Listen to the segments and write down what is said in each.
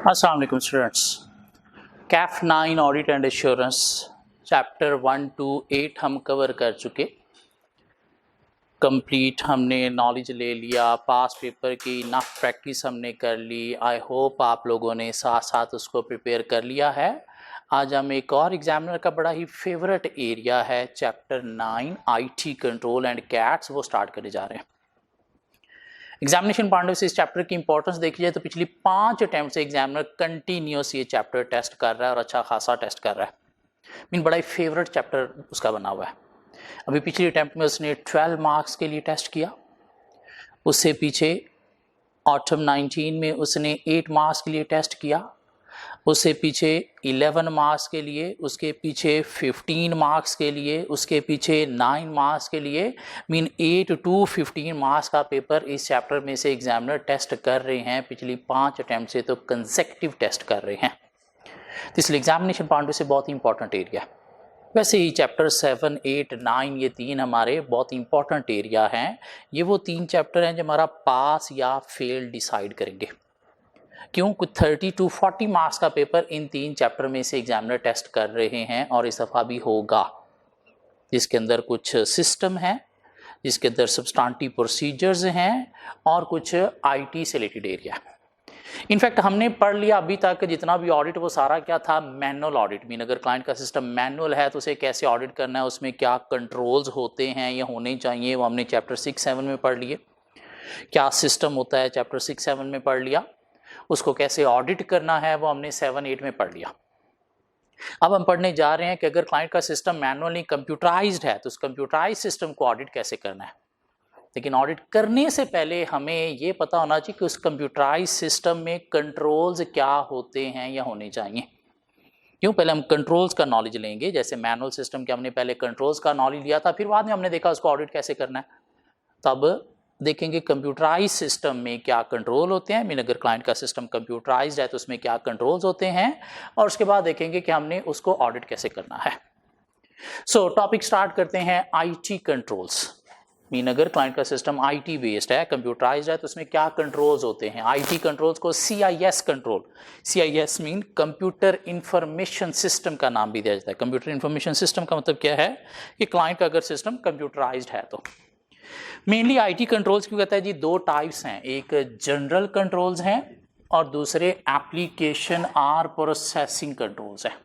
अस्सलाम वालेकुम students. Kaif 9 audit and assurance chapter 1 to 8 हम कवर कर चुके। कंप्लीट हमने नॉलेज ले लिया, पास पेपर की इनफ प्रैक्टिस हमने कर ली। आई होप आप लोगों ने साथ साथ उसको प्रिपेयर कर लिया है। आज हम एक और एग्जामिनर का बड़ा ही फेवरेट एरिया है chapter 9 IT control and cats, वो स्टार्ट करने जा रहे हैं। एग्जामिनेशन पॉइंट ऑफ से इस चैप्टर की इंपॉर्टेंस देखी जाए तो पिछली 5 अटैम्प्ट से एग्जामिनर कंटिन्यूस ये चैप्टर टेस्ट कर रहा है और अच्छा खासा टेस्ट कर रहा है। बड़ा ही फेवरेट चैप्टर उसका बना हुआ है। अभी पिछली अटैम्प्ट में उसने 12 मार्क्स के लिए टेस्ट किया, उससे पीछे ऑटम 19 में उसने 8 मार्क्स के लिए टेस्ट किया, उससे पीछे 11 मार्क्स के लिए, उसके पीछे 15 मार्क्स के लिए, उसके पीछे 9 मार्क्स के लिए। 8 to 15 मार्क्स का पेपर इस चैप्टर में से एग्जामिनर टेस्ट कर रहे हैं। पिछली 5 अटैम्प्ट से तो कंसेक्टिव टेस्ट कर रहे हैं, तो इसलिए एग्जामिनेशन पॉइंट से बहुत ही इंपॉर्टेंट एरिया है। वैसे ही चैप्टर 7, 8, 9 ये 3 हमारे बहुत इंपॉर्टेंट एरिया हैं। ये वो 3 चैप्टर हैं जो हमारा पास या फेल डिसाइड करेंगे। क्यों? कुछ 30 to 40 मार्क्स का पेपर इन 3 चैप्टर में से एग्जामिनर टेस्ट कर रहे हैं और इस दफ़ा भी होगा, जिसके अंदर कुछ सिस्टम है, जिसके अंदर सब्सटेंटिव प्रोसीजर्स हैं और कुछ आईटी से रिलेटेड एरिया। इनफैक्ट हमने पढ़ लिया अभी तक जितना भी ऑडिट वो सारा क्या था, मैनुअल ऑडिट। अगर क्लाइंट का सिस्टम मैनुअल है तो उसे कैसे ऑडिट करना है, उसमें क्या कंट्रोल्स होते हैं या होने चाहिए, वो हमने चैप्टर 6-7 में पढ़ लिए। क्या सिस्टम होता है चैप्टर 6-7 में पढ़ लिया। उसको कैसे ऑडिट करना है वो हमने 7-8 में पढ़ लिया। अब हम पढ़ने जा रहे हैं कि अगर क्लाइंट का सिस्टम मैनुअली कंप्यूटराइज्ड है तो उस कंप्यूटराइज्ड सिस्टम को ऑडिट कैसे करना है। लेकिन ऑडिट करने से पहले हमें ये पता होना चाहिए कि उस कंप्यूटराइज्ड सिस्टम में कंट्रोल्स क्या होते हैं या होने चाहिए। क्यों? पहले हम कंट्रोल्स का नॉलेज लेंगे। जैसे मैनुअल सिस्टम के हमने पहले कंट्रोल्स का नॉलेज लिया था, फिर बाद में हमने देखा उसको ऑडिट कैसे करना है। तब देखेंगे कंप्यूटराइज सिस्टम में क्या कंट्रोल होते हैं। अगर क्लाइंट का सिस्टम कंप्यूटराइज्ड है तो उसमें क्या कंट्रोल्स होते हैं, और उसके बाद देखेंगे कि हमने उसको ऑडिट कैसे करना है। सो टॉपिक स्टार्ट करते हैं आईटी कंट्रोल्स। अगर क्लाइंट का सिस्टम आईटी बेस्ड है, कंप्यूटराइज्ड है, तो उसमें क्या कंट्रोल्स होते हैं। आईटी कंट्रोल्स को CIS control, CIS mean computer information system का नाम भी दिया जाता है। कंप्यूटर इंफॉर्मेशन सिस्टम का मतलब क्या है कि क्लाइंट का अगर सिस्टम कंप्यूटराइज्ड है तो मेनली आईटी कंट्रोल्स क्यों कहता है जी, 2 टाइप्स हैं। एक जनरल कंट्रोल्स हैं और दूसरे एप्लीकेशन आर प्रोसेसिंग कंट्रोल्स हैं।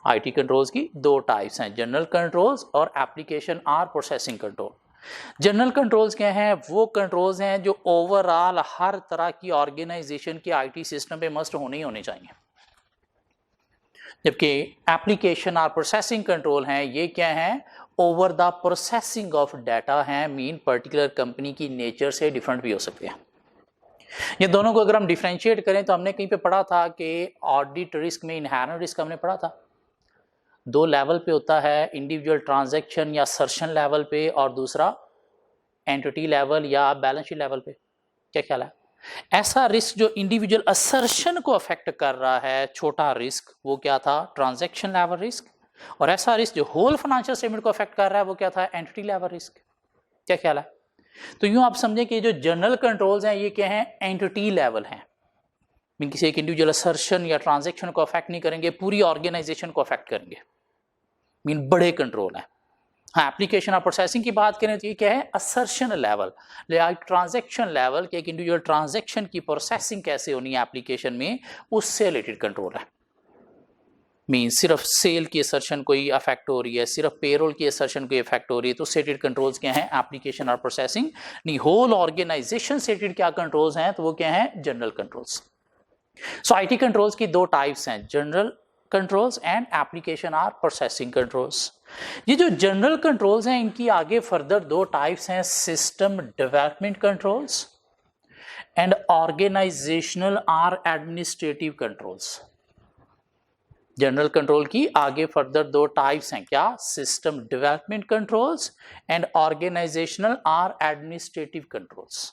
आईटी कंट्रोल्स की 2 टाइप्स हैं, जनरल कंट्रोल्स और application or processing control. General controls क्या हैं? वो कंट्रोल्स हैं जो ओवरऑल हर तरह की ऑर्गेनाइजेशन के आईटी सिस्टम पे मस्ट होने ही होने चाहिए। जबकि एप्लीकेशन आर प्रोसेसिंग कंट्रोल हैं, ये क्या है, over the processing of data हैं। पर्टिकुलर कंपनी की नेचर से डिफरेंट भी हो सकते हैं। ये दोनों को अगर हम डिफरेंशिएट करें तो हमने कहीं पे पढ़ा था कि ऑडिट रिस्क में इनहेरेंट रिस्क हमने पढ़ा था। 2 लेवल पे होता है, इंडिविजुअल ट्रांजैक्शन या सर्शन लेवल पे, और दूसरा एंटिटी लेवल या बैलेंस शीट लेवल पे। क्या ख्याल है? ऐसा रिस्क जो इंडिविजुअल असर्शन को अफेक्ट कर रहा है, छोटा रिस्क, वो क्या था, ट्रांजैक्शन लेवल रिस्क। और ऐसा रिस्क जो होल फाइनेंशियल स्टेटमेंट को अफेक्ट कर रहा है वो क्या था, एंटिटी लेवल रिस्क। क्या ख्याल है? तो यूं आप समझें कि जो जनरल कंट्रोल्स हैं ये क्या हैं, एंटिटी लेवल हैं। किसी एक इंडिविजुअल असर्शन या ट्रांजैक्शन को अफेक्ट नहीं करेंगे, पूरी ऑर्गेनाइजेशन को अफेक्ट करेंगे। बड़े कंट्रोल हैं। हाँ, एप्लीकेशन और प्रोसेसिंग की बात करें तो ये क्या है, असर्शन लेवल या ट्रांजैक्शन लेवल के एक इंडिविजुअल ट्रांजैक्शन की प्रोसेसिंग कैसे होनी है एप्लीकेशन में, उससे रिलेटेड कंट्रोल है। सिर्फ सेल की असर्शन कोई अफेक्ट हो रही है, सिर्फ पेरोल की असर्शन कोई अफेक्ट हो रही है, तो सेटेड कंट्रोल्स क्या हैं, एप्लीकेशन और प्रोसेसिंग नहीं। होल ऑर्गेनाइजेशन सेटेड क्या कंट्रोल्स हैं, तो वो क्या हैं, general controls. So IT controls की 2 टाइप्स हैं, general controls and application or processing controls. ये जो जनरल कंट्रोल्स हैं इनकी आगे फर्दर 2 टाइप्स हैं, system development controls and organisational or administrative controls. General control की आगे फर्दर 2 टाइप्स हैं, क्या, system development controls and organisational or administrative controls.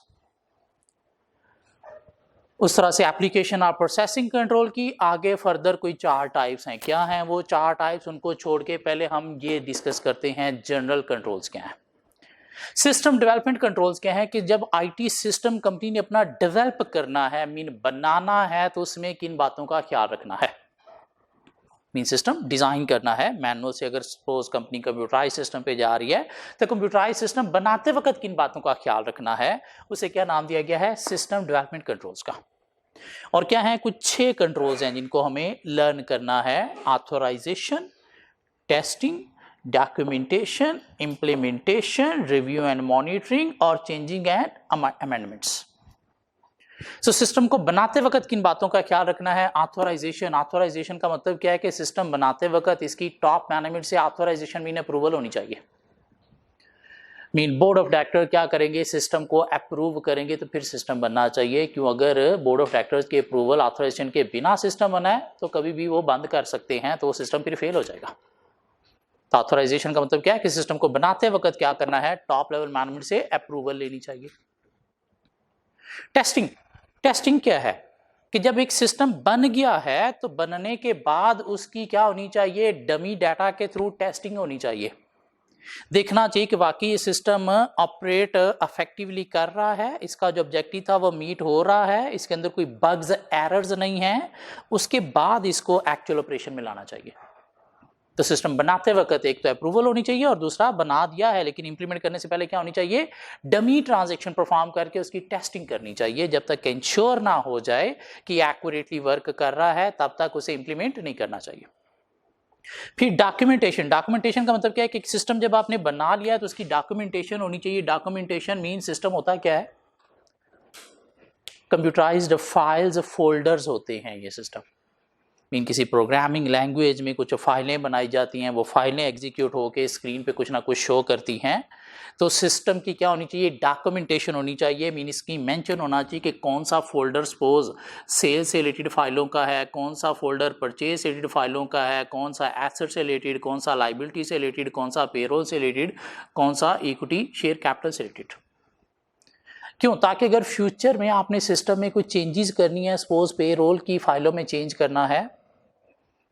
उस तरह से एप्लीकेशन और प्रोसेसिंग कंट्रोल की आगे फर्दर कोई 4 टाइप्स हैं। क्या हैं वो 4 टाइप्स, उनको छोड़ के पहले हम ये डिस्कस करते हैं जनरल कंट्रोल्स क्या हैं। सिस्टम डेवलपमेंट कंट्रोल्स क्या है कि जब आईटी सिस्टम कंपनी ने अपना डेवलप करना है, मीन बनाना है, तो उसमें किन बातों का ख्याल रखना है। मीन सिस्टम डिजाइन करना है मैनुअल से, अगर सपोज कंपनी कंप्यूटराइज सिस्टम पे जा रही है तो कंप्यूटराइज सिस्टम बनाते वक्त किन बातों का ख्याल रखना है, उसे क्या नाम दिया गया है, सिस्टम डेवलपमेंट कंट्रोल्स का। और क्या है, कुछ 6 कंट्रोल्स हैं जिनको हमें लर्न करना है। Authorisation, testing, documentation, implementation, review and monitoring और changing and amendments. So system को बनाते वक्त किन बातों का ख्याल रखना है। ऑथराइजेशन, ऑथराइजेशन का मतलब क्या है कि सिस्टम बनाते वक्त इसकी टॉप मैनेजमेंट से ऑथराइजेशन मीन अप्रूवल होनी चाहिए। मीन बोर्ड ऑफ डायरेक्टर क्या करेंगे, सिस्टम को अप्रूव करेंगे तो फिर सिस्टम बनना चाहिए। क्यों, अगर बोर्ड ऑफ डायरेक्टर्स के अप्रूवल ऑथराइजेशन के बिना सिस्टम बना है तो कभी भी वो बंद कर सकते हैं, तो वो सिस्टम फिर फेल हो जाएगा। तो ऑथराइजेशन का मतलब क्या है कि सिस्टम को बनाते वक्त क्या करना है, टॉप लेवल मैनेजमेंट से अप्रूवल लेनी चाहिए। टेस्टिंग, टेस्टिंग क्या है कि जब एक सिस्टम बन गया है तो बनने के बाद उसकी क्या होनी चाहिए, डमी डाटा के थ्रू टेस्टिंग होनी चाहिए। देखना चाहिए कि वाकई ये सिस्टम ऑपरेट इफेक्टिवली कर रहा है, इसका जो ऑब्जेक्टिव था वो मीट हो रहा है, इसके अंदर कोई बग्स एरर्स नहीं है, उसके बाद इसको एक्चुअल ऑपरेशन में लाना चाहिए। तो सिस्टम बनाते वक्त एक तो अप्रूवल होनी चाहिए और दूसरा बना दिया है लेकिन इंप्लीमेंट करने से पहले क्या होनी चाहिए, डमी ट्रांजैक्शन परफॉर्म करके उसकी टेस्टिंग करनी चाहिए। जब तक इंश्योर ना हो जाए कि एक्यूरेटली वर्क कर रहा है तब तक उसे इंप्लीमेंट नहीं करना चाहिए। फिर डॉक्यूमेंटेशन, डॉक्यूमेंटेशन का मतलब क्या है कि सिस्टम जब आपने बना लिया है तो उसकी डॉक्यूमेंटेशन होनी चाहिए। डॉक्यूमेंटेशन मीन सिस्टम होता क्या है, कंप्यूटराइज्ड फाइल्स फोल्डर्स होते हैं ये सिस्टम। मीन किसी प्रोग्रामिंग लैंग्वेज में कुछ फाइलें बनाई जाती हैं, वो फाइलें एग्जीक्यूट होकर स्क्रीन पे कुछ ना कुछ शो करती हैं। तो सिस्टम की क्या होनी चाहिए, डॉक्यूमेंटेशन होनी चाहिए। मीन इसकी मेंशन होना चाहिए कि कौन सा फोल्डर सपोज सेल से रिलेटेड फाइलों का है, कौन सा फोल्डर परचेज से रिलेटेड फाइलों का है, कौन सा एसेट से रिलेटेड, कौन सा लाइबिलिटी से रिलेटेड, कौन सा पेरोल से रिलेटेड, कौन सा इक्विटी शेयर कैपिटल से रिलेटेड। क्यों, ताकि अगर फ्यूचर में आपने सिस्टम में कोई चेंजेस करनी है, सपोज पेरोल की फाइलों में चेंज करना है,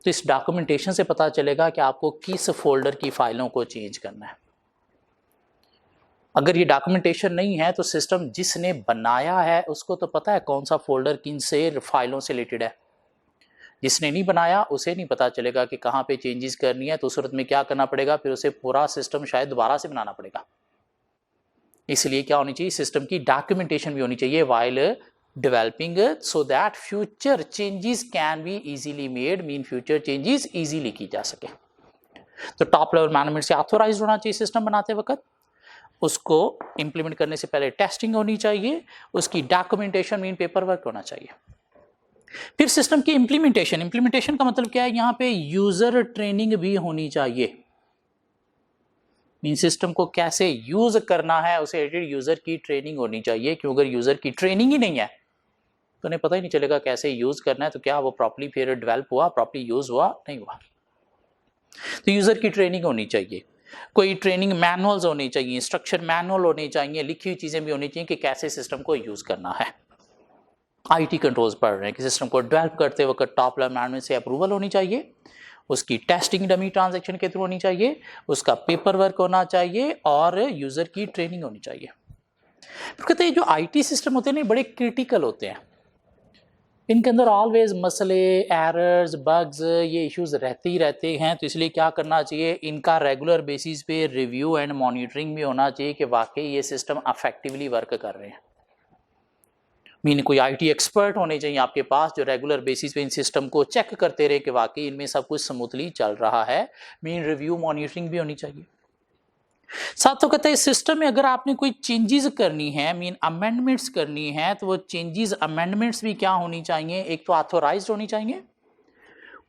तो इस डॉक्यूमेंटेशन से पता चलेगा कि आपको किस फोल्डर की फाइलों को चेंज करना है। अगर ये डॉक्यूमेंटेशन नहीं है तो सिस्टम जिसने बनाया है उसको तो पता है कौन सा फोल्डर किन से फाइलों से रिलेटेड है, जिसने नहीं बनाया उसे नहीं पता चलेगा कि कहाँ पे चेंजेस करनी है। तो उस सूरत में क्या करना पड़ेगा, फिर उसे पूरा सिस्टम शायद दोबारा से बनाना पड़ेगा। इसलिए क्या होनी चाहिए, सिस्टम की डॉक्यूमेंटेशन भी होनी चाहिए while developing so that future changes can be easily made, mean future changes easily की जा सके। तो टॉप लेवल मैनेजमेंट से ऑथोराइज्ड होना चाहिए सिस्टम बनाते वक्त, उसको इंप्लीमेंट करने से पहले टेस्टिंग होनी चाहिए, उसकी डॉक्यूमेंटेशन मीन पेपर वर्क होना चाहिए। फिर सिस्टम की इंप्लीमेंटेशन, इंप्लीमेंटेशन का मतलब क्या है, यहाँ पे यूजर ट्रेनिंग भी होनी चाहिए। मीन सिस्टम को कैसे यूज करना है उसे रिलेटेड यूजर की ट्रेनिंग होनी चाहिए। क्यों, अगर यूजर की ट्रेनिंग ही नहीं है तो उन्हें पता ही नहीं चलेगा कैसे यूज करना है, तो क्या वो प्रॉपर्ली फिर डेवलप हुआ, प्रॉपर्ली यूज हुआ, नहीं हुआ। तो यूजर की ट्रेनिंग होनी चाहिए, कोई ट्रेनिंग मैनुअल्स होने चाहिए, इंस्ट्रक्शन मैनुअल होने चाहिए, लिखी हुई चीजें भी होनी चाहिए कि कैसे सिस्टम को यूज करना है। आईटी कंट्रोल्स पढ़ रहे हैं कि सिस्टम को डेवलप करते वक्त टॉप लेवल मैनेजमेंट से अप्रूवल होनी चाहिए, उसकी टेस्टिंग डमी ट्रांजैक्शन के थ्रू होनी चाहिए, उसका पेपर वर्क होना चाहिए और यूजर की ट्रेनिंग होनी चाहिए। फिर कहते हैं जो आईटी सिस्टम होते हैं ना बड़े क्रिटिकल होते हैं, इनके अंदर ऑलवेज मसले, एरर्स, बग्स, ये इश्यूज रहते ही रहते हैं। तो इसलिए क्या करना चाहिए, इनका रेगुलर बेसिस पे रिव्यू एंड मॉनिटरिंग भी होना चाहिए कि वाकई ये सिस्टम इफेक्टिवली वर्क कर रहे हैं। मीन कोई आईटी एक्सपर्ट होने चाहिए आपके पास जो रेगुलर बेसिस पे इन सिस्टम को चेक करते रहे कि वाकई इनमें सब कुछ स्मूथली चल रहा है। मीन रिव्यू मॉनिटरिंग भी होनी चाहिए। साथ तो कहते हैं सिस्टम में अगर आपने कोई चेंजेस करनी है, मीन अमेंडमेंट्स करनी है, तो वो चेंजेस अमेंडमेंट्स भी क्या होनी चाहिए, एक तो ऑथोराइज्ड होनी चाहिए,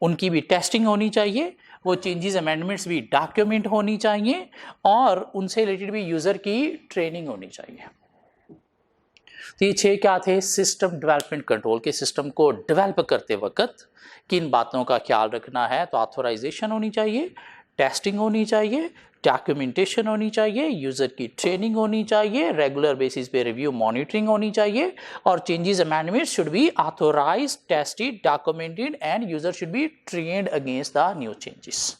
उनकी भी टेस्टिंग होनी चाहिए, वो चेंजेस अमेंडमेंट्स भी डॉक्यूमेंट होनी चाहिए और उनसे रिलेटेड भी यूजर की ट्रेनिंग होनी चाहिए। तो ये 6 क्या थे, सिस्टम डेवलपमेंट कंट्रोल के सिस्टम को डेवलप करते वक्त किन बातों का ख्याल रखना है। तो ऑथोराइजेशन होनी चाहिए, टेस्टिंग होनी चाहिए, डॉक्यूमेंटेशन होनी चाहिए, यूजर की ट्रेनिंग होनी चाहिए, रेगुलर बेसिस पे रिव्यू मॉनिटरिंग होनी चाहिए और changes amendment should be authorised, tested, documented and user should be trained against the new changes.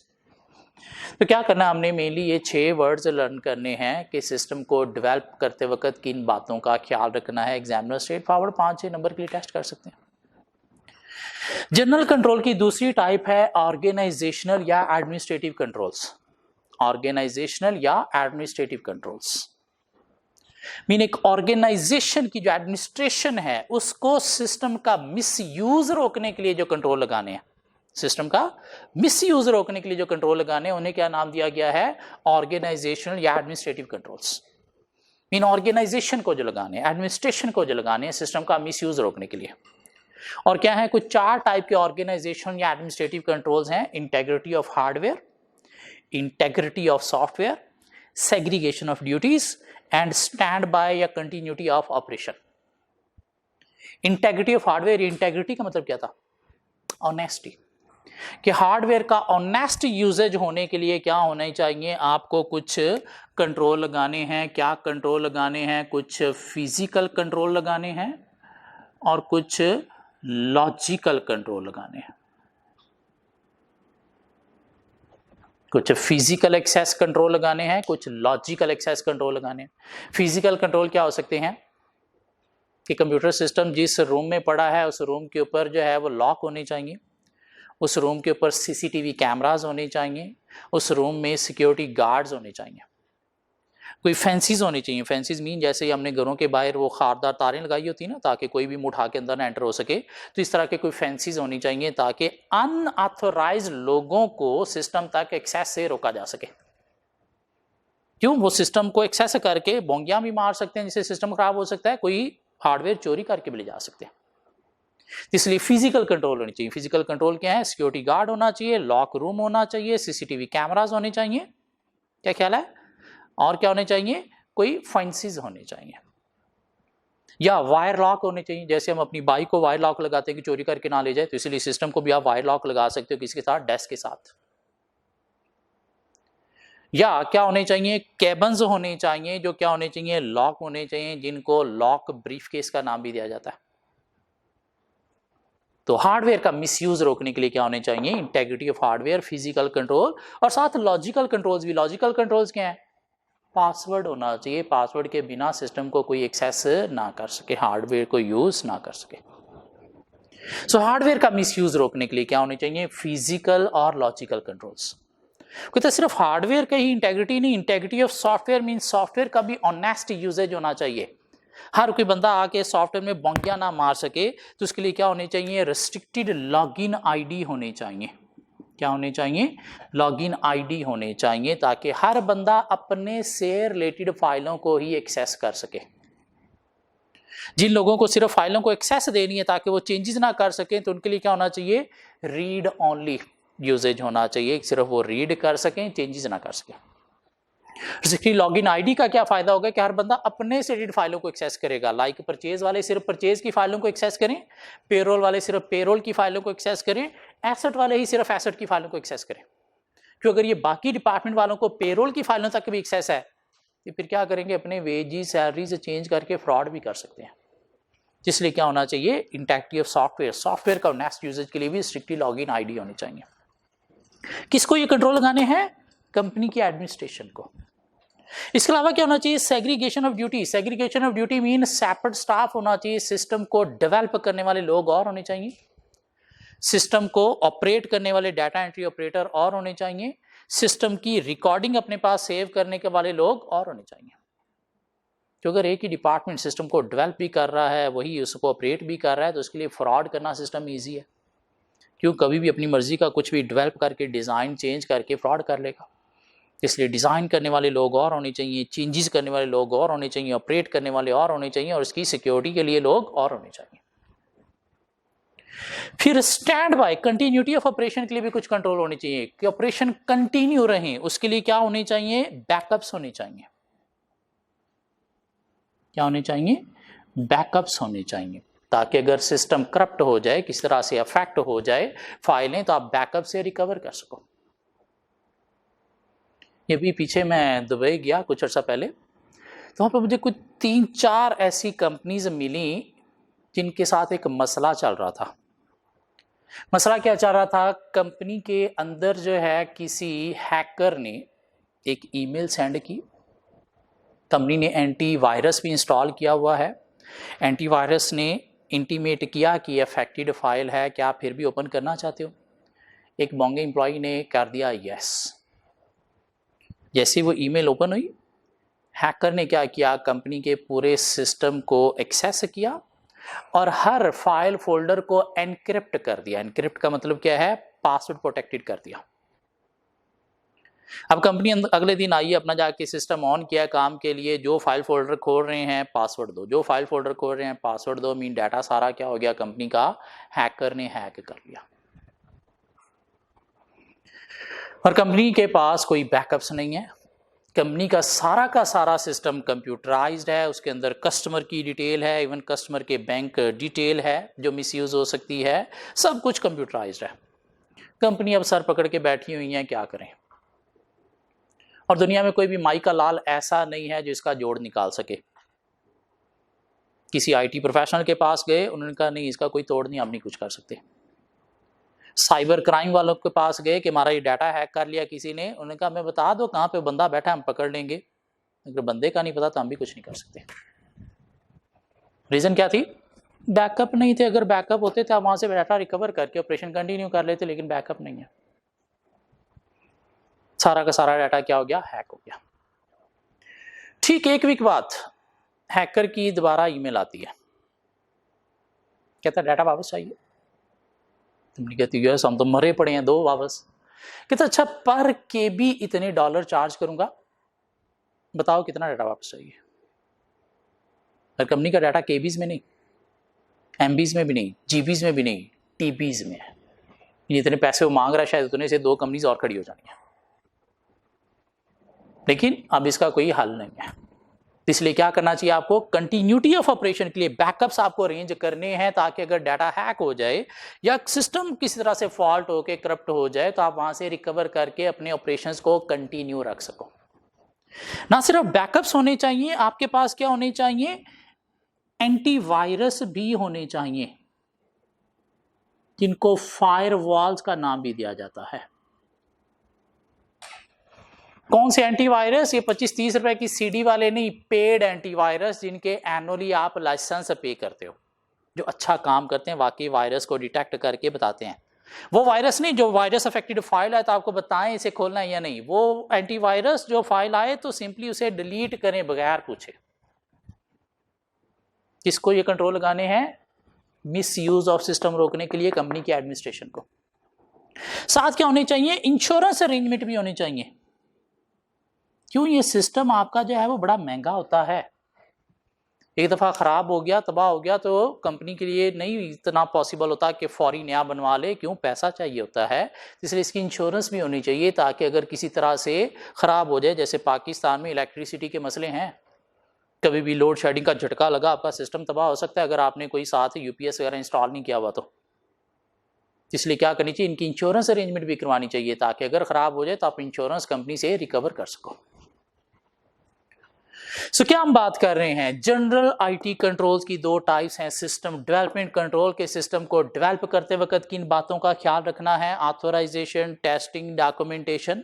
तो क्या करना है, हमने मेनली ये 6 वर्ड्स लर्न करने हैं कि सिस्टम को डेवलप करते वक्त किन बातों का ख्याल रखना है। एग्जामिनर स्ट्रेट फॉरवर्ड 5-6 नंबर के लिए टेस्ट कर सकते हैं। जनरल कंट्रोल की दूसरी टाइप है ऑर्गेनाइजेशनल या एडमिनिस्ट्रेटिव कंट्रोल्स। ऑर्गेनाइजेशनल या एडमिनिस्ट्रेटिव कंट्रोल्स मीन एक ऑर्गेनाइजेशन की जो एडमिनिस्ट्रेशन है उसको सिस्टम का मिसयूज रोकने के लिए जो कंट्रोल लगाने हैं, सिस्टम का मिसयूज रोकने के लिए जो कंट्रोल लगाने हैं, उन्हें क्या नाम दिया गया है, ऑर्गेनाइजेशनल या एडमिनिस्ट्रेटिव कंट्रोल्स। मीन ऑर्गेनाइजेशन को जो लगाने हैं, एडमिनिस्ट्रेशन को जो लगाने हैं सिस्टम का मिसयूज रोकने के लिए। और क्या है, कुछ 4 टाइप के ऑर्गेनाइजेशन या एडमिनिस्ट्रेटिव कंट्रोल्स हैं। Integrity of hardware, integrity of software, segregation of duties and stand by या continuity of operation. Integrity of hardware, integrity का मतलब क्या था, ऑनेस्टी, कि हार्डवेयर का ऑनेस्ट यूजेज होने के लिए क्या होने चाहिए, आपको कुछ कंट्रोल लगाने हैं। क्या कंट्रोल लगाने हैं, कुछ फिजिकल कंट्रोल लगाने हैं और कुछ लॉजिकल कंट्रोल लगाने हैं। कुछ फिजिकल एक्सेस कंट्रोल लगाने हैं, कुछ लॉजिकल एक्सेस कंट्रोल लगाने हैं। फिजिकल कंट्रोल क्या हो सकते हैं कि कंप्यूटर सिस्टम जिस रूम में पड़ा है उस रूम के ऊपर जो है वो लॉक होने चाहिए, उस रूम के ऊपर सीसीटीवी कैमरास होने चाहिए, उस रूम में सिक्योरिटी गार्ड्स होने चाहिए, कोई फैंसीज होनी चाहिए। फैंसीज मीन जैसे ही हमने घरों के बाहर वो खारदार तारें लगाई होती है ना, ताकि कोई भी उठा के अंदर ना एंटर हो सके, तो इस तरह के कोई फैंसीज होनी चाहिए ताकि अनऑथोराइज लोगों को सिस्टम तक एक्सेस से रोका जा सके। क्यों, वो सिस्टम को एक्सेस करके बोंगियां भी मार सकते हैं जिससे सिस्टम खराब हो सकता है, कोई हार्डवेयर चोरी करके भी ले जा सकते हैं। इसलिए फिजिकल कंट्रोल होनी चाहिए। फिजिकल कंट्रोल क्या है, सिक्योरिटी गार्ड होना चाहिए, लॉक रूम होना चाहिए, सीसीटीवी कैमरास होने चाहिए, क्या ख्याल है, और क्या होने चाहिए, कोई फैंसीज होने चाहिए, या वायर लॉक होने चाहिए। जैसे हम अपनी बाइक को वायर लॉक लगाते हैं कि चोरी करके ना ले जाए, तो इसलिए सिस्टम को भी आप वायर लॉक लगा सकते हो किसके साथ, डेस्क के साथ। या क्या होने चाहिए, केबन्स होने चाहिए, जो क्या होने चाहिए, लॉक होने चाहिए, जिनको लॉक ब्रीफकेस का नाम भी दिया जाता है। तो हार्डवेयर का मिसयूज रोकने के लिए क्या होने चाहिए, integrity of hardware, physical control और साथ लॉजिकल कंट्रोल्स भी। लॉजिकल कंट्रोल्स क्या है, पासवर्ड होना चाहिए, पासवर्ड के बिना सिस्टम को कोई एक्सेस ना कर सके, हार्डवेयर को यूज ना कर सके। सो हार्डवेयर का मिसयूज रोकने के लिए क्या होने चाहिए, फिजिकल और लॉजिकल कंट्रोल्स। तो सिर्फ हार्डवेयर का ही इंटेग्रिटी नहीं, integrity of software mean software का भी ऑनेस्ट यूजेज होना चाहिए। हर कोई बंदा आके सॉफ्टवेयर में बोंगियां ना मार सके, तो उसके लिए क्या होने चाहिए, रिस्ट्रिक्टेड लॉगिन आईडी होने चाहिए। क्या होने चाहिए, लॉगिन आईडी होने चाहिए, ताकि हर बंदा अपने से रिलेटेड फाइलों को ही एक्सेस कर सके। जिन लोगों को सिर्फ फाइलों को एक्सेस देनी है ताकि वो चेंजेस ना कर सके, तो उनके लिए क्या होना चाहिए, रीड ओनली यूजेज होना चाहिए, सिर्फ वो रीड कर सकें, चेंजेस ना कर सकें। रिस्ट्रिक्टेड लॉगिन आईडी का क्या फायदा होगा कि हर बंदा अपने से रिलेटेड फाइलों को एक्सेस करेगा। लाइक परचेज वाले सिर्फ परचेज की फाइलों को एक्सेस करें, पेरोल वाले सिर्फ पेरोल की फाइलों को एक्सेस करें, एसेट वाले ही सिर्फ एसेट की फाइलों को एक्सेस करें। क्यों, अगर ये बाकी डिपार्टमेंट वालों को पेरोल की फाइलों तक भी एक्सेस है, तो फिर क्या करेंगे, अपने वेजेस सैलरीज चेंज करके फ्रॉड भी कर सकते हैं। इसलिए क्या होना चाहिए, इंटेग्रिटी ऑफ सॉफ्टवेयर, सॉफ्टवेयर का नेक्स्ट यूजेज के लिए भी स्ट्रिक्टली लॉगिन आईडी होनी चाहिए। किसको ये कंट्रोल लगाने हैं, कंपनी की एडमिनिस्ट्रेशन को। इसके अलावा क्या होना चाहिए, segregation of duty. Segregation of duty mean separate staff होना चाहिए, सिस्टम को डेवलप करने वाले लोग और होने चाहिए, सिस्टम को ऑपरेट करने वाले डाटा एंट्री ऑपरेटर और होने चाहिए, सिस्टम की रिकॉर्डिंग अपने पास सेव करने के वाले लोग और होने चाहिए। क्योंकि अगर एक ही डिपार्टमेंट सिस्टम को डेवलप भी कर रहा है, वही उसको ऑपरेट भी कर रहा है, तो उसके लिए फ्रॉड करना सिस्टम ईजी है। क्यों, कभी भी अपनी मर्जी का कुछ भी डेवलप करके डिज़ाइन चेंज करके फ्रॉड कर लेगा। इसलिए डिज़ाइन करने वाले लोग और होने चाहिए, चेंजेस करने वाले लोग और होने चाहिए, ऑपरेट करने वाले और होने चाहिए, और इसकी सिक्योरिटी के लिए लोग और होने चाहिए। फिर stand by, continuity of operation के लिए भी कुछ कंट्रोल होने चाहिए कि ऑपरेशन कंटिन्यू रहे। उसके लिए क्या होने चाहिए, बैकअप्स होने चाहिए। क्या होने चाहिए, बैकअप्स होने चाहिए, ताकि अगर सिस्टम करप्ट हो जाए, किस तरह से अफेक्ट हो जाए फाइलें, तो आप बैकअप से रिकवर कर सको। ये भी पीछे मैं दुबई गया कुछ अर्सा पहले, तो वहाँ पर मुझे कुछ 3-4 ऐसी कंपनीज मिली जिनके साथ एक मसला चल रहा था। मसला क्या चल रहा था, कंपनी के अंदर जो है किसी हैकर ने एक ईमेल सेंड की। कंपनी ने एंटीवायरस भी इंस्टॉल किया हुआ है। एंटीवायरस ने इंटीमेट किया कि अफेक्टेड फाइल है, क्या आप फिर भी ओपन करना चाहते हो? एक मोंगे एम्प्लॉय ने कर दिया यस। जैसे वो ईमेल ओपन हुई, हैकर ने क्या किया, कंपनी के पूरे सिस्टम को एक्सेस किया और हर फाइल फोल्डर को एनक्रिप्ट कर दिया। एनक्रिप्ट का मतलब क्या है, पासवर्ड प्रोटेक्टेड कर दिया। अब कंपनी अगले दिन आई, अपना जाके सिस्टम ऑन किया काम के लिए, जो फाइल फोल्डर खोल रहे हैं पासवर्ड दो, जो फाइल फोल्डर खोल रहे हैं पासवर्ड दो। मीन डाटा सारा क्या हो गया, कंपनी का हैकर ने हैक कर लिया। और कंपनी के पास कोई बैकअप्स नहीं है। कंपनी का सारा सिस्टम कंप्यूटराइज्ड है, उसके अंदर कस्टमर की डिटेल है, इवन कस्टमर के बैंक डिटेल है जो मिसयूज हो सकती है, सब कुछ कंप्यूटराइज्ड है। कंपनी अब सर पकड़ के बैठी हुई है, क्या करें? और दुनिया में कोई भी माई का लाल ऐसा नहीं है जो इसका जोड़ निकाल सके। किसी आईटी प्रोफेशनल के पास गए, उन्होंने कहा नहीं इसका कोई तोड़ नहीं, आप नहीं कुछ कर सकते। साइबर क्राइम वालों के पास गए कि हमारा ये डाटा हैक कर लिया किसी ने, उन्होंने कहा हमें बता दो कहाँ पे बंदा बैठा है, हम पकड़ लेंगे। अगर बंदे का नहीं पता तो हम भी कुछ नहीं कर सकते। रीजन क्या थी? बैकअप नहीं थे। अगर बैकअप होते तो आप वहां से डाटा रिकवर करके ऑपरेशन कंटिन्यू कर लेते, लेकिन बैकअप नहीं है। सारा का सारा डाटा क्या हो गया, हैक हो गया। ठीक एक वीक बाद हैकर की दोबारा ईमेल आती है, कहता डाटा वापस चाहिए। कंपनी कहती है हम तो मरे पड़े हैं, दो वापस। कहता अच्छा पर केबी इतने डॉलर चार्ज करूंगा, बताओ कितना डाटा वापस चाहिए। और कंपनी का डाटा केबीज में नहीं, एमबीज में भी नहीं, जीबीज में भी नहीं, टीबीज में है। जितने पैसे वो मांग रहा है शायद उतने से दो कंपनीज और खड़ी हो जानी है, लेकिन अब इसका कोई हल नहीं है। इसलिए क्या करना चाहिए आपको, कंटिन्यूटी ऑफ ऑपरेशन के लिए बैकअप्स आपको अरेंज करने हैं, ताकि अगर डाटा हैक हो जाए या सिस्टम किसी तरह से फॉल्ट होकर करप्ट हो जाए तो आप वहां से रिकवर करके अपने ऑपरेशंस को कंटिन्यू रख सको। ना सिर्फ बैकअप्स होने चाहिए, आपके पास क्या होने चाहिए, एंटीवायरस भी होने चाहिए, जिनको फायरवॉल्स का नाम भी दिया जाता है। कौन से एंटीवायरस? ये 25-30 रुपए की सीडी वाले नहीं, पेड एंटीवायरस, जिनके एनुअली आप लाइसेंस पे करते हो, जो अच्छा काम करते हैं, वाकई वायरस को डिटेक्ट करके बताते हैं। वो वायरस नहीं जो वायरस अफेक्टेड फाइल आए तो आपको बताएं इसे खोलना है या नहीं। वो एंटीवायरस जो फाइल आए तो सिंपली उसे डिलीट करें बगैर पूछे। किसको ये कंट्रोल लगाने हैं? मिस यूज ऑफ सिस्टम रोकने के लिए कंपनी के एडमिनिस्ट्रेशन को। साथ क्या होने चाहिए, इंश्योरेंस अरेंजमेंट भी होने चाहिए। क्यों? ये सिस्टम आपका जो है वो बड़ा महंगा होता है। एक दफ़ा ख़राब हो गया, तबाह हो गया तो कंपनी के लिए नहीं इतना पॉसिबल होता कि फौरी नया बनवा ले, क्यों? पैसा चाहिए होता है। इसलिए इसकी इंश्योरेंस भी होनी चाहिए, ताकि अगर किसी तरह से ख़राब हो जाए, जैसे पाकिस्तान में इलेक्ट्रिसिटी के मसले हैं, कभी भी लोड शेडिंग का झटका लगा, आपका सिस्टम तबाह हो सकता है अगर आपने कोई साथ यूपीएस वगैरह इंस्टॉल नहीं किया हुआ तो। इसलिए क्या करनी चाहिए, इनकी इंश्योरेंस अरेंजमेंट भी करवानी चाहिए, ताकि अगर ख़राब हो जाए तो आप इंश्योरेंस कंपनी से रिकवर कर सको। क्या हम बात कर रहे हैं, जनरल आईटी कंट्रोल्स की दो टाइप्स हैं। सिस्टम डेवलपमेंट कंट्रोल के सिस्टम को डेवलप करते वक्त किन बातों का ख्याल रखना है, authorisation, testing, documentation,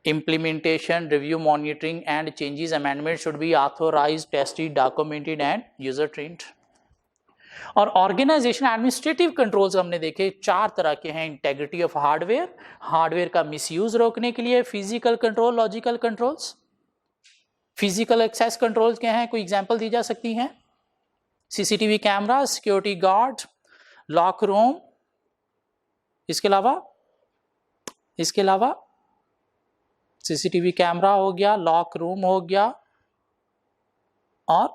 implementation, review, monitoring and changes amendment should be authorized, tested, documented and user trained। और ऑर्गेनाइजेशन एडमिनिस्ट्रेटिव कंट्रोल्स हमने देखे 4 तरह के हैं। इंटेग्रिटी ऑफ हार्डवेयर, हार्डवेयर का मिसयूज रोकने के लिए। Physical control, logical controls. Physical access controls क्या हैं, कोई एग्जांपल दी जा सकती हैं? CCTV camera, security guard, lock room. इसके अलावा सीसीटीवी कैमरा हो गया, लॉक रूम हो गया, और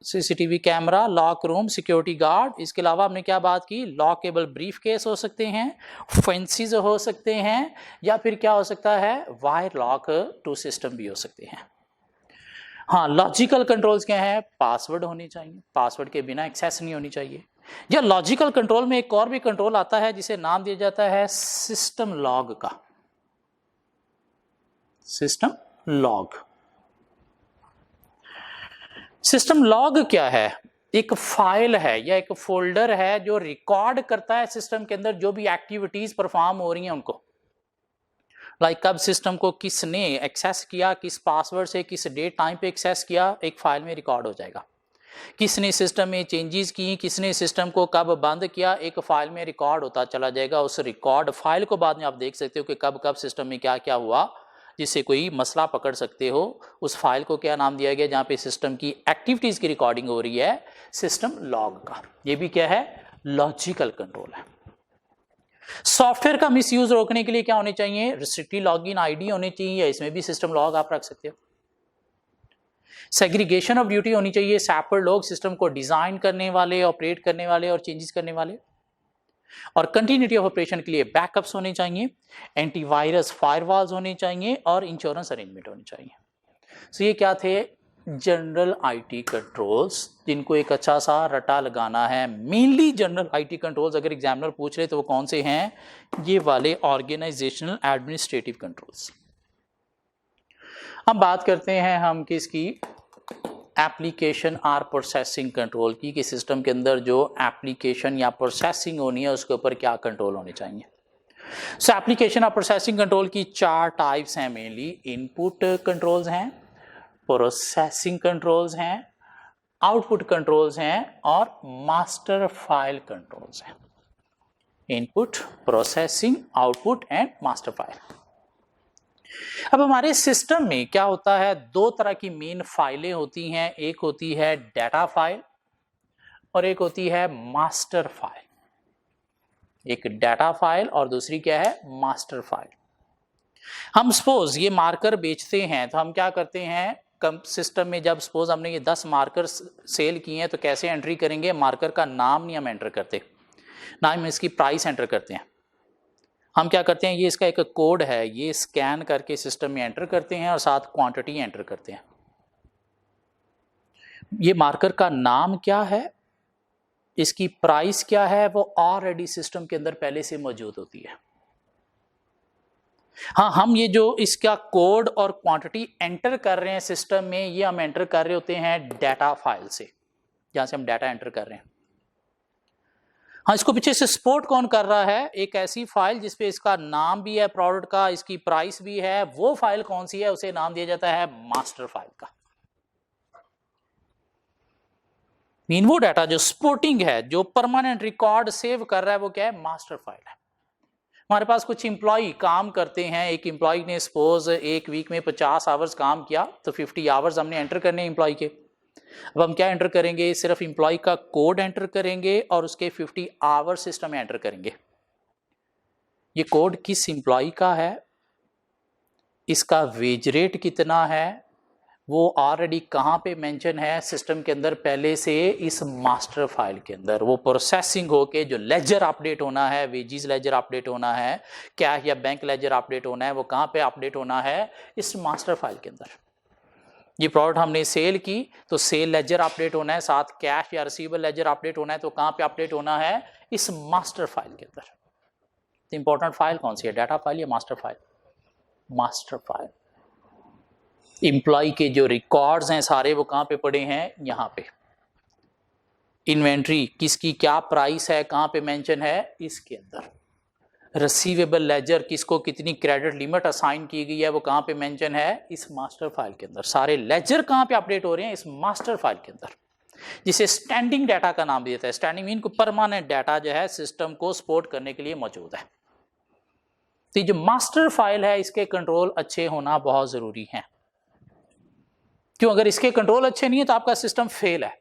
CCTV camera, lock room, security guard. इसके अलावा हमने क्या बात की, लॉकेबल ब्रीफ केस हो सकते हैं, फेंसीज हो सकते हैं, या फिर क्या हो सकता है, वायर लॉक टू सिस्टम भी हो सकते हैं। हाँ, लॉजिकल कंट्रोल्स क्या है, पासवर्ड होनी चाहिए, पासवर्ड के बिना एक्सेस नहीं होनी चाहिए। या लॉजिकल कंट्रोल में एक और भी कंट्रोल आता है जिसे नाम दिया जाता है सिस्टम लॉग का। सिस्टम लॉग, सिस्टम लॉग क्या है? एक फाइल है या एक फोल्डर है जो रिकॉर्ड करता है सिस्टम के अंदर जो भी एक्टिविटीज परफॉर्म हो रही हैं उनको। लाइक कब सिस्टम को किसने एक्सेस किया, किस पासवर्ड से, किस डेट टाइम पे एक्सेस किया, एक फाइल में रिकॉर्ड हो जाएगा। किसने सिस्टम में चेंजेस की, किसने सिस्टम को कब बंद किया, एक फाइल में रिकॉर्ड होता चला जाएगा। उस रिकॉर्ड फाइल को बाद में आप देख सकते हो कि कब कब सिस्टम में क्या क्या हुआ, जिससे कोई मसला पकड़ सकते हो। उस फाइल को क्या नाम दिया गया जहाँ पे सिस्टम की एक्टिविटीज की रिकॉर्डिंग हो रही है, सिस्टम लॉग का। ये भी क्या है, लॉजिकल कंट्रोल है। सॉफ्टवेयर का मिसयूज रोकने के लिए क्या होने चाहिए, रिस्ट्रिक्टेड लॉगिन आईडी होनी चाहिए, इसमें भी सिस्टम लॉग आप रख सकते हो। सेग्रीगेशन ऑफ ड्यूटी होनी चाहिए, सेपरेट लोग सिस्टम को डिजाइन करने वाले, ऑपरेट करने वाले और चेंजेस करने वाले। और कंटिन्यूटी ऑफ ऑपरेशन के लिए बैकअप्स होने चाहिए, एंटीवायरस फायरवॉल्स होने चाहिए और इंश्योरेंस अरेंजमेंट होनी चाहिए। सो ये क्या थे, जनरल आईटी कंट्रोल्स, जिनको एक अच्छा सा रटा लगाना है। मेनली जनरल आईटी कंट्रोल्स अगर एग्जामिनर पूछ रहे तो वो कौन से हैं, ये वाले ऑर्गेनाइजेशनल एडमिनिस्ट्रेटिव कंट्रोल्स। अब बात करते हैं हम किसकी, एप्लीकेशन आर प्रोसेसिंग कंट्रोल की, कि सिस्टम के अंदर जो एप्लीकेशन या प्रोसेसिंग होनी है उसके ऊपर क्या कंट्रोल होने चाहिए। सो एप्लीकेशन और प्रोसेसिंग कंट्रोल की 4 टाइप्स हैं मेनली। इनपुट कंट्रोल्स हैं, प्रोसेसिंग कंट्रोल्स हैं, आउटपुट कंट्रोल्स हैं और मास्टर फाइल कंट्रोल्स हैं। Input, processing, output and master file. अब हमारे सिस्टम में क्या होता है, 2 तरह की मेन फाइलें होती हैं, एक होती है डाटा फाइल और एक होती है मास्टर फाइल। एक डाटा फाइल और दूसरी क्या है, मास्टर फाइल। हम सपोज ये मार्कर बेचते हैं तो हम क्या करते हैं, सिस्टम में जब सपोज हमने ये 10 मार्कर सेल किए हैं तो कैसे एंट्री करेंगे, मार्कर का नाम नहीं हम एंटर करते, ना हम इसकी प्राइस एंटर करते हैं। हम क्या करते हैं, ये इसका एक कोड है, ये स्कैन करके सिस्टम में एंटर करते हैं और साथ क्वांटिटी एंटर करते हैं। ये मार्कर का नाम क्या है, इसकी प्राइस क्या है, वो ऑलरेडी सिस्टम के अंदर पहले से मौजूद होती है। हाँ, हम ये जो इसका कोड और क्वांटिटी एंटर कर रहे हैं सिस्टम में, ये हम एंटर कर रहे होते हैं डाटा फाइल से, जहां से हम डाटा एंटर कर रहे हैं। हाँ, इसको पीछे से सपोर्ट कौन कर रहा है, एक ऐसी फाइल जिसपे इसका नाम भी है प्रोडक्ट का, इसकी प्राइस भी है, वो फाइल कौन सी है, उसे नाम दिया जाता है मास्टर फाइल का। मीन वो डाटा जो सपोर्टिंग है, जो परमानेंट रिकॉर्ड सेव कर रहा है, वो क्या है, मास्टर फाइल है। हमारे पास कुछ इंप्लॉई काम करते हैं, एक इंप्लॉई ने सपोज एक वीक में 50 आवर्स काम किया तो 50 आवर्स हमने एंटर करने इंप्लॉई के। अब हम क्या एंटर करेंगे, सिर्फ इंप्लॉई का कोड एंटर करेंगे और उसके 50 आवर सिस्टम में एंटर करेंगे। ये कोड किस इंप्लॉई का है, इसका वेज रेट कितना है, वो ऑलरेडी कहाँ पे मेंशन है सिस्टम के अंदर पहले से, इस मास्टर फाइल के अंदर। वो प्रोसेसिंग होके जो लेजर अपडेट होना है, वेजीज लेजर अपडेट होना है, कैश या बैंक लेजर अपडेट होना है, वो कहाँ पे अपडेट होना है, इस मास्टर फाइल के अंदर। ये प्रोडक्ट हमने सेल की तो सेल लेजर अपडेट होना है, साथ कैश या रिसीवेबल लेजर अपडेट होना है, तो कहाँ पे अपडेट होना है, इस मास्टर फाइल के अंदर। तो इंपॉर्टेंट फाइल कौन सी है, डाटा फाइल या master file, master file. Employee के जो रिकॉर्ड्स हैं सारे वो कहाँ पे पड़े हैं, यहाँ पे। इन्वेंट्री किसकी क्या प्राइस है, कहाँ पे मेंशन है, इसके अंदर। रिसीवेबल लेजर किसको कितनी क्रेडिट लिमिट असाइन की गई है, वो कहाँ पे मेंशन है, इस मास्टर फाइल के अंदर। सारे लेजर कहाँ पे अपडेट हो रहे हैं, इस मास्टर फाइल के अंदर, जिसे स्टैंडिंग डाटा का नाम दिया है। स्टैंडिंग मीन को परमानेंट डाटा जो है सिस्टम को सपोर्ट करने के लिए मौजूद है। तो जो मास्टर फाइल है इसके कंट्रोल अच्छे होना बहुत जरूरी है। क्यों, अगर इसके कंट्रोल अच्छे नहीं है तो आपका सिस्टम फेल है।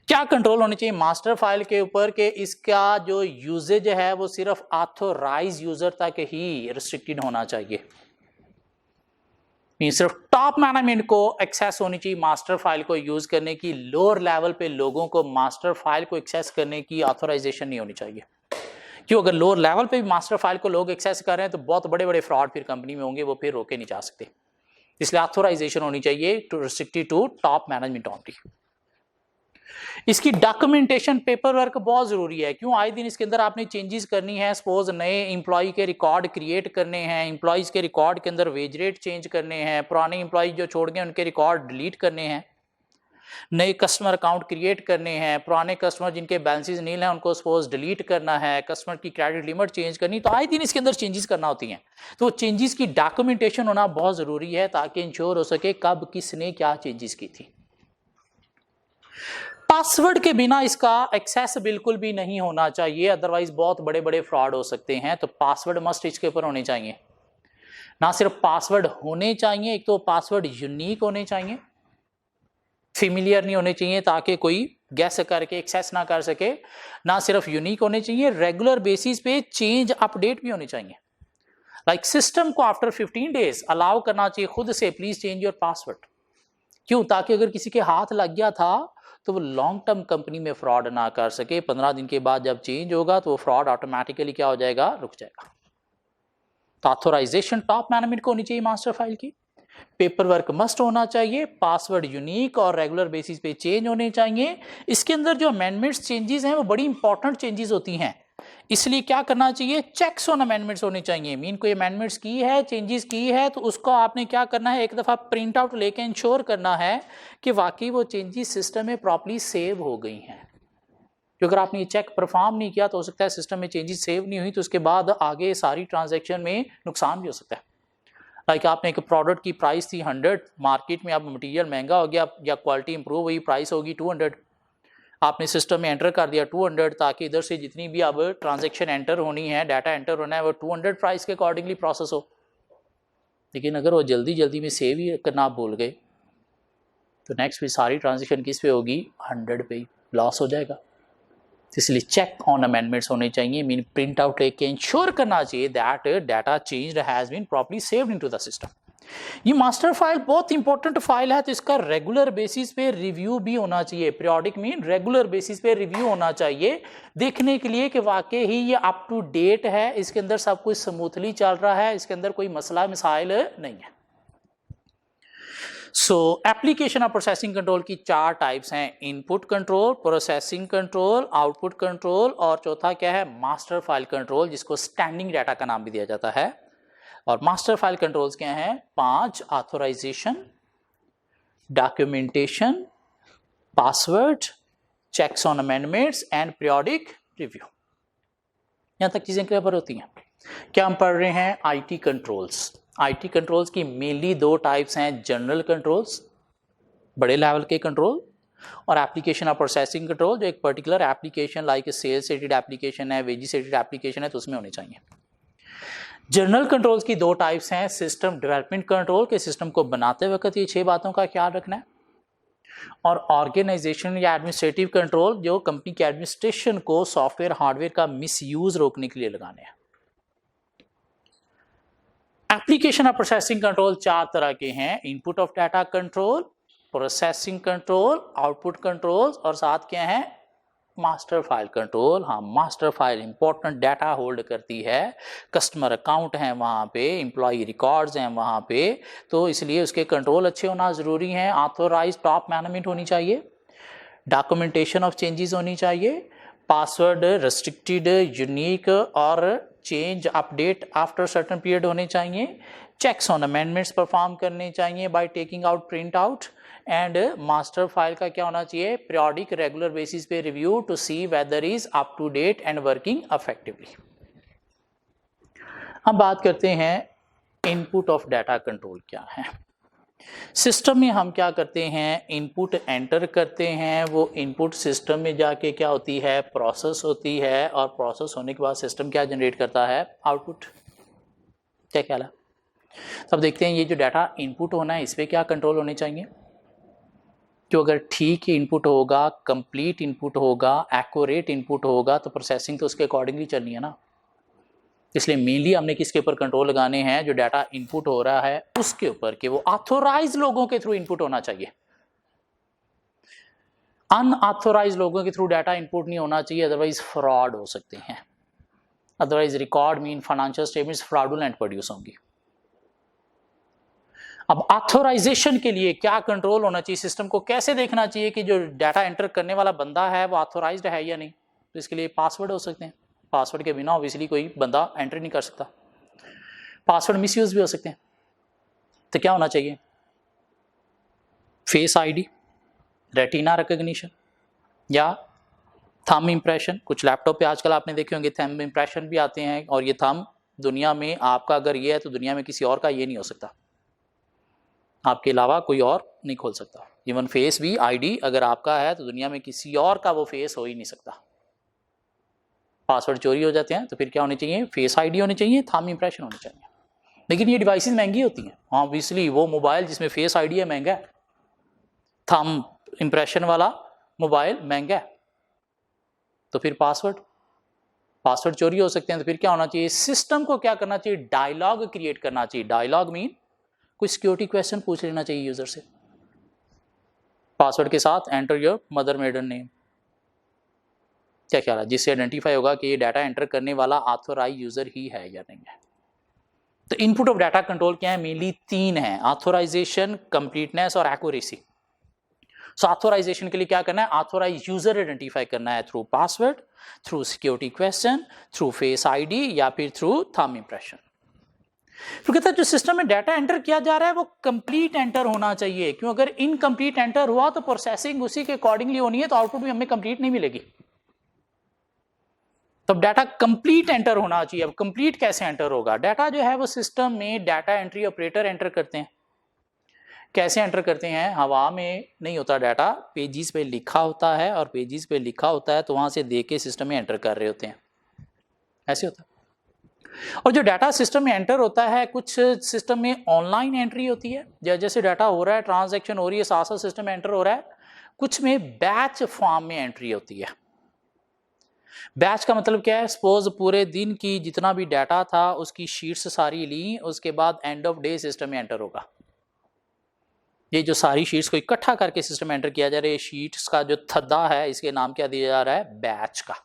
क्या कंट्रोल होने चाहिए मास्टर फाइल के ऊपर, कि इसका जो यूजेज है वो सिर्फ ऑथोराइज यूजर तक ही रिस्ट्रिक्टेड होना चाहिए। सिर्फ टॉप मैनेजमेंट को एक्सेस होनी चाहिए मास्टर फाइल को यूज करने की, लोअर लेवल पे लोगों को मास्टर फाइल को एक्सेस करने की ऑथोराइजेशन नहीं होनी चाहिए। क्यों, अगर लोअर लेवल पे भी मास्टर फाइल को लोग एक्सेस कर रहे हैं तो बहुत बड़े बड़े फ्रॉड फिर कंपनी में होंगे, वो फिर रोके नहीं जा सकते। इसलिए ऑथोराइजेशन होनी चाहिए to restricted to top management only. इसकी डॉक्यूमेंटेशन पेपर वर्क बहुत जरूरी है। क्यों, आए दिन इसके अंदर आपने चेंजेस करनी है, सपोज नए इंप्लॉय के रिकॉर्ड क्रिएट करने हैं, इंप्लॉयज के रिकॉर्ड के अंदर वेज रेट चेंज करने हैं, पुराने इंप्लॉय जो छोड़ गए उनके रिकॉर्ड डिलीट करने हैं। नए कस्टमर अकाउंट क्रिएट करने हैं, पुराने कस्टमर जिनके बैलेंसेस नील हैं उनको सपोज डिलीट करना है, कस्टमर की क्रेडिट लिमिट चेंज करनी, तो आए दिन इसके अंदर चेंजेस करना होती हैं। तो चेंजेस की डॉक्यूमेंटेशन होना बहुत ज़रूरी है ताकि इंश्योर हो सके कब किसने क्या चेंजेस की थी। पासवर्ड के बिना इसका एक्सेस बिल्कुल भी नहीं होना चाहिए, अदरवाइज बहुत बड़े बड़े फ्रॉड हो सकते हैं। तो पासवर्ड मस्ट इसके ऊपर होने चाहिए। ना सिर्फ पासवर्ड होने चाहिए, एक तो पासवर्ड यूनिक होने चाहिए, फेमिलियर नहीं होने चाहिए ताकि कोई गैस करके एक्सेस ना कर सके। ना सिर्फ यूनिक होने चाहिए, रेगुलर बेसिस पे चेंज अपडेट भी होने चाहिए। लाइक सिस्टम को आफ्टर 15 डेज अलाउ करना चाहिए खुद से, प्लीज चेंज योर पासवर्ड। क्यों? ताकि अगर किसी के हाथ लग गया था तो वो लॉन्ग टर्म कंपनी में फ्रॉड ना कर सके। 15 दिन के बाद जब चेंज होगा तो वो फ्रॉड ऑटोमेटिकली क्या हो जाएगा, रुक जाएगा। तो ऑथोराइजेशन टॉप मैनेजमेंट को होनी चाहिए मास्टर फाइल की। पेपर वर्क मस्ट होना चाहिए, पासवर्ड यूनिक और रेगुलर बेसिस पे चेंज होने चाहिए। इसके अंदर जो अमेंडमेंट्स चेंजेस हैं वो बड़ी इंपॉर्टेंट चेंजेस होती हैं, इसलिए क्या करना चाहिए, चेक्स ऑन अमेंडमेंट्स होने चाहिए। मीन कोई अमेंडमेंट्स की है, चेंजेस की है, तो उसको आपने क्या करना है, एक दफ़ा प्रिंट आउट लेके इंश्योर करना है कि वाकई वो चेंजेस सिस्टम में प्रॉपर्ली सेव हो गई हैं। क्योंकि अगर आपने ये चेक परफॉर्म नहीं किया तो हो सकता है सिस्टम में चेंजेस सेव नहीं हुई, तो उसके बाद आगे सारी ट्रांजैक्शन में नुकसान भी हो सकता है। लाइक आपने एक प्रोडक्ट की प्राइस थी 100, मार्केट में अब मटेरियल महंगा हो गया या क्वालिटी इंप्रूव हुई, प्राइस होगी 200, आपने सिस्टम में एंटर कर दिया 200 ताकि इधर से जितनी भी अब ट्रांजैक्शन एंटर होनी है, डाटा एंटर होना है, वो 200 प्राइस के अकॉर्डिंगली प्रोसेस हो। लेकिन अगर वो जल्दी जल्दी में सेव ही करना आप भूल गए तो नेक्स्ट भी सारी ट्रांजैक्शन किस पे होगी, 100 पे, लॉस हो जाएगा। इसलिए चेक ऑन अमेंडमेंट्स होने चाहिए, मीन प्रिंट आउट लेके इंश्योर करना चाहिए that data changed has been properly saved into the system. ये मास्टर फाइल बहुत इंपॉर्टेंट फाइल है, तो इसका रेगुलर बेसिस पे रिव्यू भी होना चाहिए। पीरियोडिक मीन रेगुलर बेसिस पे रिव्यू होना चाहिए, देखने के लिए कि वाकई ही ये अप टू डेट है, इसके अंदर सब कुछ स्मूथली चल रहा है, इसके अंदर कोई मसला मिसाइल नहीं है। सो एप्लीकेशन ऑफ प्रोसेसिंग कंट्रोल की 4 टाइप्स हैं, input control, processing control, output control और चौथा क्या है, मास्टर फाइल कंट्रोल, जिसको स्टैंडिंग डाटा का नाम भी दिया जाता है। और मास्टर फाइल कंट्रोल्स क्या हैं, 5, authorisation, documentation, password, checks on amendments and periodic review. यहां तक चीजें क्लियर होती हैं। क्या हम पढ़ रहे हैं, आईटी कंट्रोल्स। आईटी कंट्रोल्स की मेनली 2 टाइप्स हैं, जनरल कंट्रोल्स, बड़े लेवल के कंट्रोल, और एप्लीकेशन ऑफ प्रोसेसिंग कंट्रोल, जो एक particular application like sales rated application है, वेजेस रेटेड एप्लीकेशन है, तो उसमें होने चाहिए। जनरल कंट्रोल्स की 2 टाइप्स हैं, सिस्टम डेवलपमेंट कंट्रोल के सिस्टम को बनाते वक्त ये 6 बातों का ख्याल रखना है, और ऑर्गेनाइजेशन या एडमिनिस्ट्रेटिव कंट्रोल जो कंपनी के एडमिनिस्ट्रेशन को सॉफ्टवेयर हार्डवेयर का मिसयूज रोकने के लिए लगाने हैं। एप्लीकेशन ऑफ प्रोसेसिंग कंट्रोल 4 तरह के हैं, input of data control, processing control, output control और साथ क्या है, मास्टर फाइल कंट्रोल। हाँ, master file important data hold करती है, कस्टमर अकाउंट हैं वहाँ पे, एम्प्लॉय रिकॉर्ड्स हैं वहाँ पे, तो इसलिए उसके कंट्रोल अच्छे होना ज़रूरी हैं। ऑथोराइज टॉप मैनेजमेंट होनी चाहिए, डॉक्यूमेंटेशन ऑफ चेंजेस होनी चाहिए, पासवर्ड रेस्ट्रिक्टेड, यूनिक और change update after certain period होने चाहिए, चेक्स ऑन अमेंडमेंट्स परफॉर्म करने चाहिए by taking out print out, and master file का क्या होना चाहिए, पीरियोडिक रेगुलर बेसिस पे review to see whether is up to date and working effectively. हम बात करते हैं इनपुट ऑफ डाटा कंट्रोल क्या है। सिस्टम में हम क्या करते हैं, इनपुट एंटर करते हैं, वो इनपुट सिस्टम में जाके क्या होती है, प्रोसेस होती है, और प्रोसेस होने के बाद सिस्टम क्या जनरेट करता है, आउटपुट। क्या ख्याल है? तब देखते हैं ये जो डाटा इनपुट होना है इस पर क्या कंट्रोल होने चाहिए। तो अगर ठीक इनपुट होगा, कंप्लीट इनपुट होगा, एक्यूरेट इनपुट होगा, तो प्रोसेसिंग तो उसके अकॉर्डिंगली चलनी है ना। इसलिए मेनली हमने किसके ऊपर कंट्रोल लगाने हैं, जो डाटा इनपुट हो रहा है उसके ऊपर, कि वो ऑथोराइज लोगों के थ्रू इनपुट होना चाहिए। अनऑथोराइज लोगों के थ्रू डाटा इनपुट नहीं होना चाहिए, अदरवाइज फ्रॉड हो सकते हैं। Otherwise record mean financial statements fraudulent produce होंगी। अब ऑथोराइजेशन के लिए क्या कंट्रोल होना चाहिए, सिस्टम को कैसे देखना चाहिए कि जो डाटा एंटर करने वाला बंदा है वो ऑथोराइज्ड है या नहीं। तो इसके लिए पासवर्ड हो सकते हैं, पासवर्ड के बिना ऑब्वियसली कोई बंदा एंटर नहीं कर सकता। पासवर्ड मिसयूज भी हो सकते हैं, तो क्या होना चाहिए, फेस आईडी, रेटिना रिकग्निशन या थंब इम्प्रेशन। कुछ लैपटॉप पे आजकल आपने देखे होंगे थंब इम्प्रेशन भी आते हैं, और ये थंब दुनिया में आपका अगर ये है तो दुनिया में किसी और का ये नहीं हो सकता, आपके अलावा कोई और नहीं खोल सकता। इवन फेस भी आईडी अगर आपका है तो दुनिया में किसी और का वो फेस हो ही नहीं सकता। पासवर्ड चोरी हो जाते हैं तो फिर क्या होनी चाहिए, फेस आईडी होनी चाहिए, थंब इम्प्रेशन होनी चाहिए। लेकिन ये डिवाइसेस महंगी होती हैं, ऑब्वियसली वो मोबाइल जिसमें फेस आईडी है महंगा है, थंब इम्प्रेशन वाला मोबाइल महंगा है, तो फिर पासवर्ड चोरी हो सकते हैं। तो फिर क्या होना चाहिए, सिस्टम को क्या करना चाहिए, डायलॉग क्रिएट करना चाहिए। डायलॉग मीन कोई सिक्योरिटी क्वेश्चन पूछ लेना चाहिए यूजर से, पासवर्ड के साथ enter your mother maiden name, क्या ख्याल है, जिससे आइडेंटिफाई होगा कि ये डाटा एंटर करने वाला ऑथोराइज यूजर ही है या नहीं है। तो इनपुट ऑफ डाटा कंट्रोल क्या है, मेनली 3 है, ऑथोराइजेशन, कंप्लीटनेस और एक्यूरेसी। सो ऑथोराइजेशन के लिए क्या करना है, ऑथोराइज यूजर आइडेंटिफाई करना है through password, through security question, through face ID या फिर थ्रू थंब इम्प्रेशन। तो कहता है जो सिस्टम में डाटा एंटर किया जा रहा है वो कंप्लीट एंटर होना चाहिए, क्यों, अगर इनकम्प्लीट एंटर हुआ तो प्रोसेसिंग उसी के अकॉर्डिंगली होनी है, तो आउटपुट भी हमें कंप्लीट नहीं मिलेगी। तब डाटा कंप्लीट एंटर होना चाहिए। अब कंप्लीट कैसे एंटर होगा, डाटा जो है वो सिस्टम में डाटा एंट्री ऑपरेटर एंटर करते हैं। कैसे एंटर करते हैं, हवा में नहीं होता डाटा, पेजेस पे लिखा होता है, और पेजेस पे लिखा होता है तो वहां से देख के सिस्टम में एंटर कर रहे होते हैं, ऐसे होता है। और जो डाटा सिस्टम में एंटर होता है, कुछ सिस्टम में ऑनलाइन एंट्री होती है, जैसे डाटा हो रहा है, ट्रांजैक्शन हो रही है, साथ साथ सिस्टम में एंटर हो रहा है। कुछ में बैच फॉर्म में एंट्री होती है। बैच का मतलब क्या है, सपोज पूरे दिन की जितना भी डाटा था उसकी शीट्स सारी ली, उसके बाद एंड ऑफ डे सिस्टम में एंटर होगा। ये जो सारी शीट्स को इकट्ठा करके सिस्टम में एंटर किया जा रहा है, शीट्स का जो थद्दा है इसके नाम क्या दिया जा रहा है, बैच का।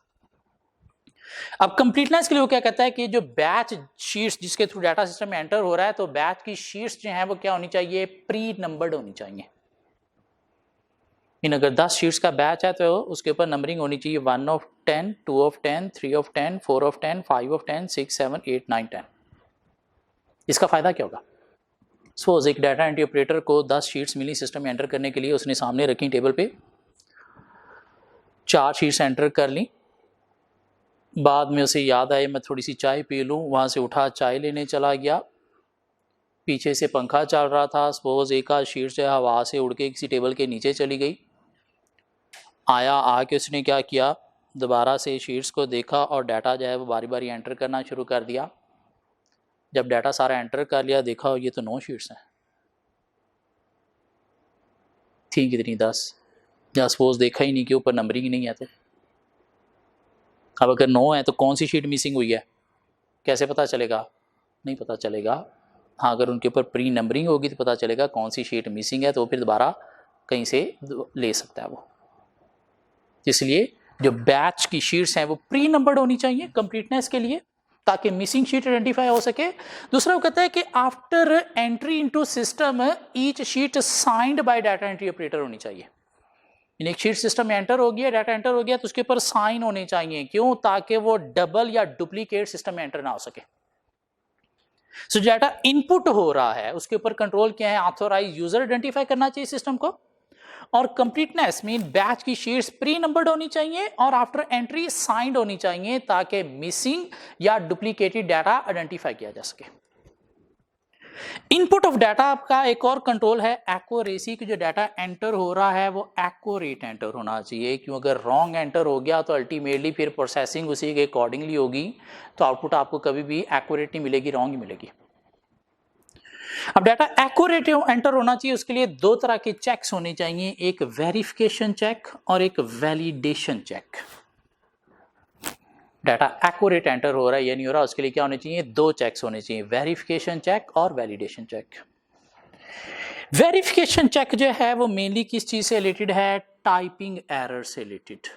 अब कंप्लीटनेस के लिए वो क्या कहता है कि जो बैच शीट्स जिसके थ्रू डाटा सिस्टम में एंटर हो रहा है, तो बैच की शीट्स जो है वो क्या होनी चाहिए, प्री नंबर्ड होनी चाहिए। इन अगर 10 शीट्स का बैच है तो उसके ऊपर नंबरिंग होनी चाहिए 1 of 10, 2 of 10, 3 of 10, 4 of 10, 5 of 10, 6, 7, 8, 9, 10। इसका फायदा क्या होगा, सपोज एक डाटा एंट्री ऑपरेटर को 10 शीट्स मिली सिस्टम में एंटर करने के लिए, उसने सामने रखी टेबल पे, 4 शीट्स एंटर कर ली, बाद में उसे याद आए मैं थोड़ी सी चाय पी लूँ, वहाँ से उठा चाय लेने चला गया, पीछे से पंखा चल रहा था, सपोज एक आध शीट जो है हवा से उड़ के किसी टेबल के नीचे चली गई, आया, आके उसने क्या किया, दोबारा से शीट्स को देखा और डाटा जो है वो बारी बारी एंटर करना शुरू कर दिया। जब डाटा सारा एंटर कर लिया, देखा ये तो 9 शीट्स हैं, थी कितनी 10, या सपोज देखा ही नहीं कि ऊपर नंबरिंग नहीं है। तो अब अगर 9 है तो कौन सी शीट मिसिंग हुई है, कैसे पता चलेगा, नहीं पता चलेगा। हाँ, अगर उनके ऊपर प्री नंबरिंग होगी तो पता चलेगा कौन सी शीट मिसिंग है, तो फिर दोबारा कहीं से ले सकता है वो। इसलिए जो बैच की शीट्स हैं वो प्री नंबर्ड होनी चाहिए कंप्लीटनेस के लिए, ताकि मिसिंग शीट आइडेंटिफाई हो सके। दूसरा वो कहता है कि after entry into system each sheet signed by data entry operator होनी चाहिए। एक शीट सिस्टम में एंटर हो गया, डाटा एंटर हो गया, तो उसके ऊपर साइन होने चाहिए, क्यों, ताकि वो डबल या डुप्लीकेट सिस्टम में एंटर ना हो सके। सो डाटा इनपुट हो रहा है उसके ऊपर कंट्रोल क्या है, ऑथोराइज यूजर आइडेंटिफाई करना चाहिए सिस्टम को, और कंप्लीटनेस मीन बैच की शीट्स प्री नंबर्ड होनी चाहिए और आफ्टर एंट्री साइंड होनी चाहिए, ताकि मिसिंग या डुप्लीकेटेड डाटा आइडेंटिफाई किया जा सके। इनपुट ऑफ डाटा आपका एक और कंट्रोल है एक्यूरेसी, की जो डाटा एंटर हो रहा है वो एक्यूरेट एंटर होना चाहिए, क्यों, अगर रॉन्ग एंटर हो गया तो अल्टीमेटली फिर प्रोसेसिंग उसी के अकॉर्डिंगली होगी, तो आउटपुट आपको कभी भी एक्यूरेट नहीं मिलेगी, रॉन्ग ही मिलेगी। अब डाटा एक्यूरेट एंटर होना चाहिए, उसके लिए 2 तरह के चेक्स होने चाहिए, एक वेरिफिकेशन चेक और एक validation check. Data accurate enter हो रहा है या नहीं हो रहा, उसके लिए क्या होने चाहिए, 2 चेक्स होने चाहिए, वेरिफिकेशन चेक और वैलिडेशन चेक। वेरिफिकेशन चेक जो है वो मेनली किस चीज से रिलेटेड है, टाइपिंग एरर से रिलेटेड।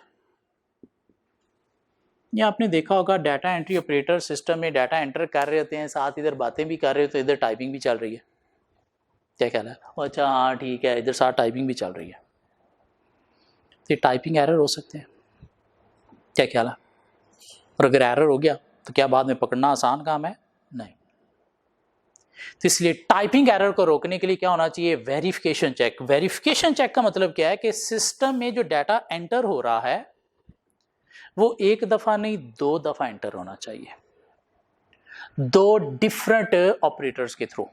ये आपने देखा होगा, डाटा एंट्री ऑपरेटर सिस्टम में डाटा एंटर कर रहे होते हैं, साथ इधर बातें भी कर रहे होते हैं, इधर टाइपिंग भी चल रही है, क्या ख्याल है, अच्छा हाँ ठीक है, इधर साथ टाइपिंग भी चल रही है, तो टाइपिंग एरर हो सकते हैं, क्या ख्याल है। और अगर एरर हो गया तो क्या बाद में पकड़ना आसान काम है, नहीं। तो इसलिए टाइपिंग एरर को रोकने के लिए क्या होना चाहिए, वेरिफिकेशन चेक। वेरिफिकेशन चेक का मतलब क्या है कि सिस्टम में जो डाटा एंटर हो रहा है वो एक दफा नहीं 2 दफा एंटर होना चाहिए, 2 डिफरेंट ऑपरेटर्स के थ्रू।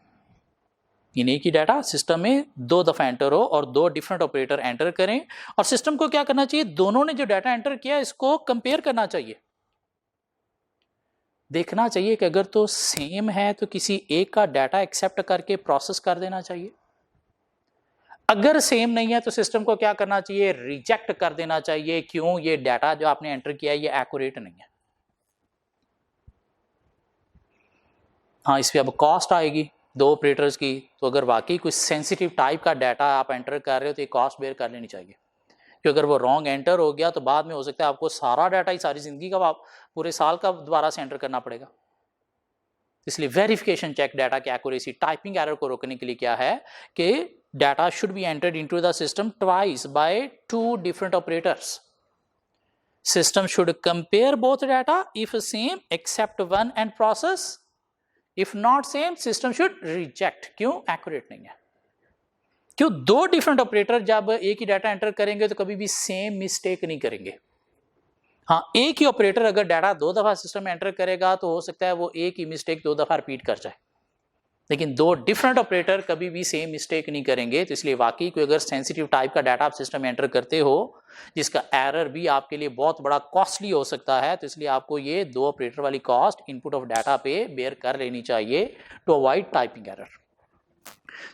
यानी कि डाटा सिस्टम में 2 दफा एंटर हो और 2 डिफरेंट ऑपरेटर एंटर करें, और सिस्टम को क्या करना चाहिए, दोनों ने जो डाटा एंटर किया इसको कंपेयर करना चाहिए, देखना चाहिए कि अगर तो सेम है तो किसी एक का डाटा एक्सेप्ट करके प्रोसेस कर देना चाहिए, अगर सेम नहीं है तो सिस्टम को क्या करना चाहिए, रिजेक्ट कर देना चाहिए। क्यों, ये डाटा जो आपने एंटर किया है ये एक्यूरेट नहीं है। हाँ, इस पे अब कॉस्ट आएगी 2 ऑपरेटर्स की, तो अगर वाकई कुछ सेंसिटिव टाइप का डाटा आप एंटर कर रहे हो तो ये कॉस्ट बेयर कर लेनी चाहिए, क्योंकि अगर वो रॉन्ग एंटर हो गया तो बाद में हो सकता है आपको सारा डाटा ही सारी जिंदगी का, आप पूरे साल का दोबारा से एंटर करना पड़ेगा। इसलिए वेरिफिकेशन चेक डाटा की एक्यूरेसी, टाइपिंग एरर को रोकने के लिए क्या है कि data should be entered into the system twice by 2 different operators. System should compare both data if same accept one and process, if not same system should reject. क्यों, accurate नहीं है। क्यों, 2 डिफरेंट ऑपरेटर जब एक ही data enter करेंगे तो कभी भी सेम मिस्टेक नहीं करेंगे। हाँ, एक ही ऑपरेटर अगर डाटा 2 दफा सिस्टम में एंटर करेगा तो हो सकता है वो एक ही मिस्टेक 2 दफा रिपीट कर जाए, लेकिन 2 डिफरेंट ऑपरेटर कभी भी सेम मिस्टेक नहीं करेंगे। तो इसलिए वाकई कोई अगर सेंसिटिव टाइप का डाटा आप सिस्टम में एंटर करते हो जिसका एरर भी आपके लिए बहुत बड़ा कॉस्टली हो सकता है, तो इसलिए आपको ये 2 ऑपरेटर वाली कॉस्ट इनपुट ऑफ डाटा पे बेयर कर लेनी चाहिए to avoid typing error.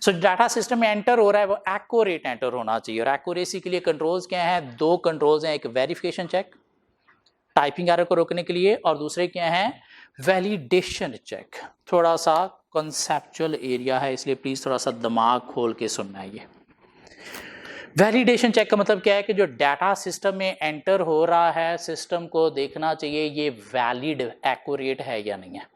So data system में एंटर हो रहा है वो एक्यूरेट एंटर होना चाहिए, और एक्यूरेसी के लिए कंट्रोल्स क्या है, 2 कंट्रोल्स हैं, एक वेरिफिकेशन चेक टाइपिंग एरर को रोकने के लिए, और दूसरे क्या है, वैलिडेशन चेक। थोड़ा सा कॉन्सेप्चुअल एरिया है इसलिए प्लीज थोड़ा सा दिमाग खोल के सुनना है। ये वैलिडेशन चेक का मतलब क्या है कि जो डाटा सिस्टम में एंटर हो रहा है सिस्टम को देखना चाहिए ये वैलिड एक्यूरेट है या नहीं है।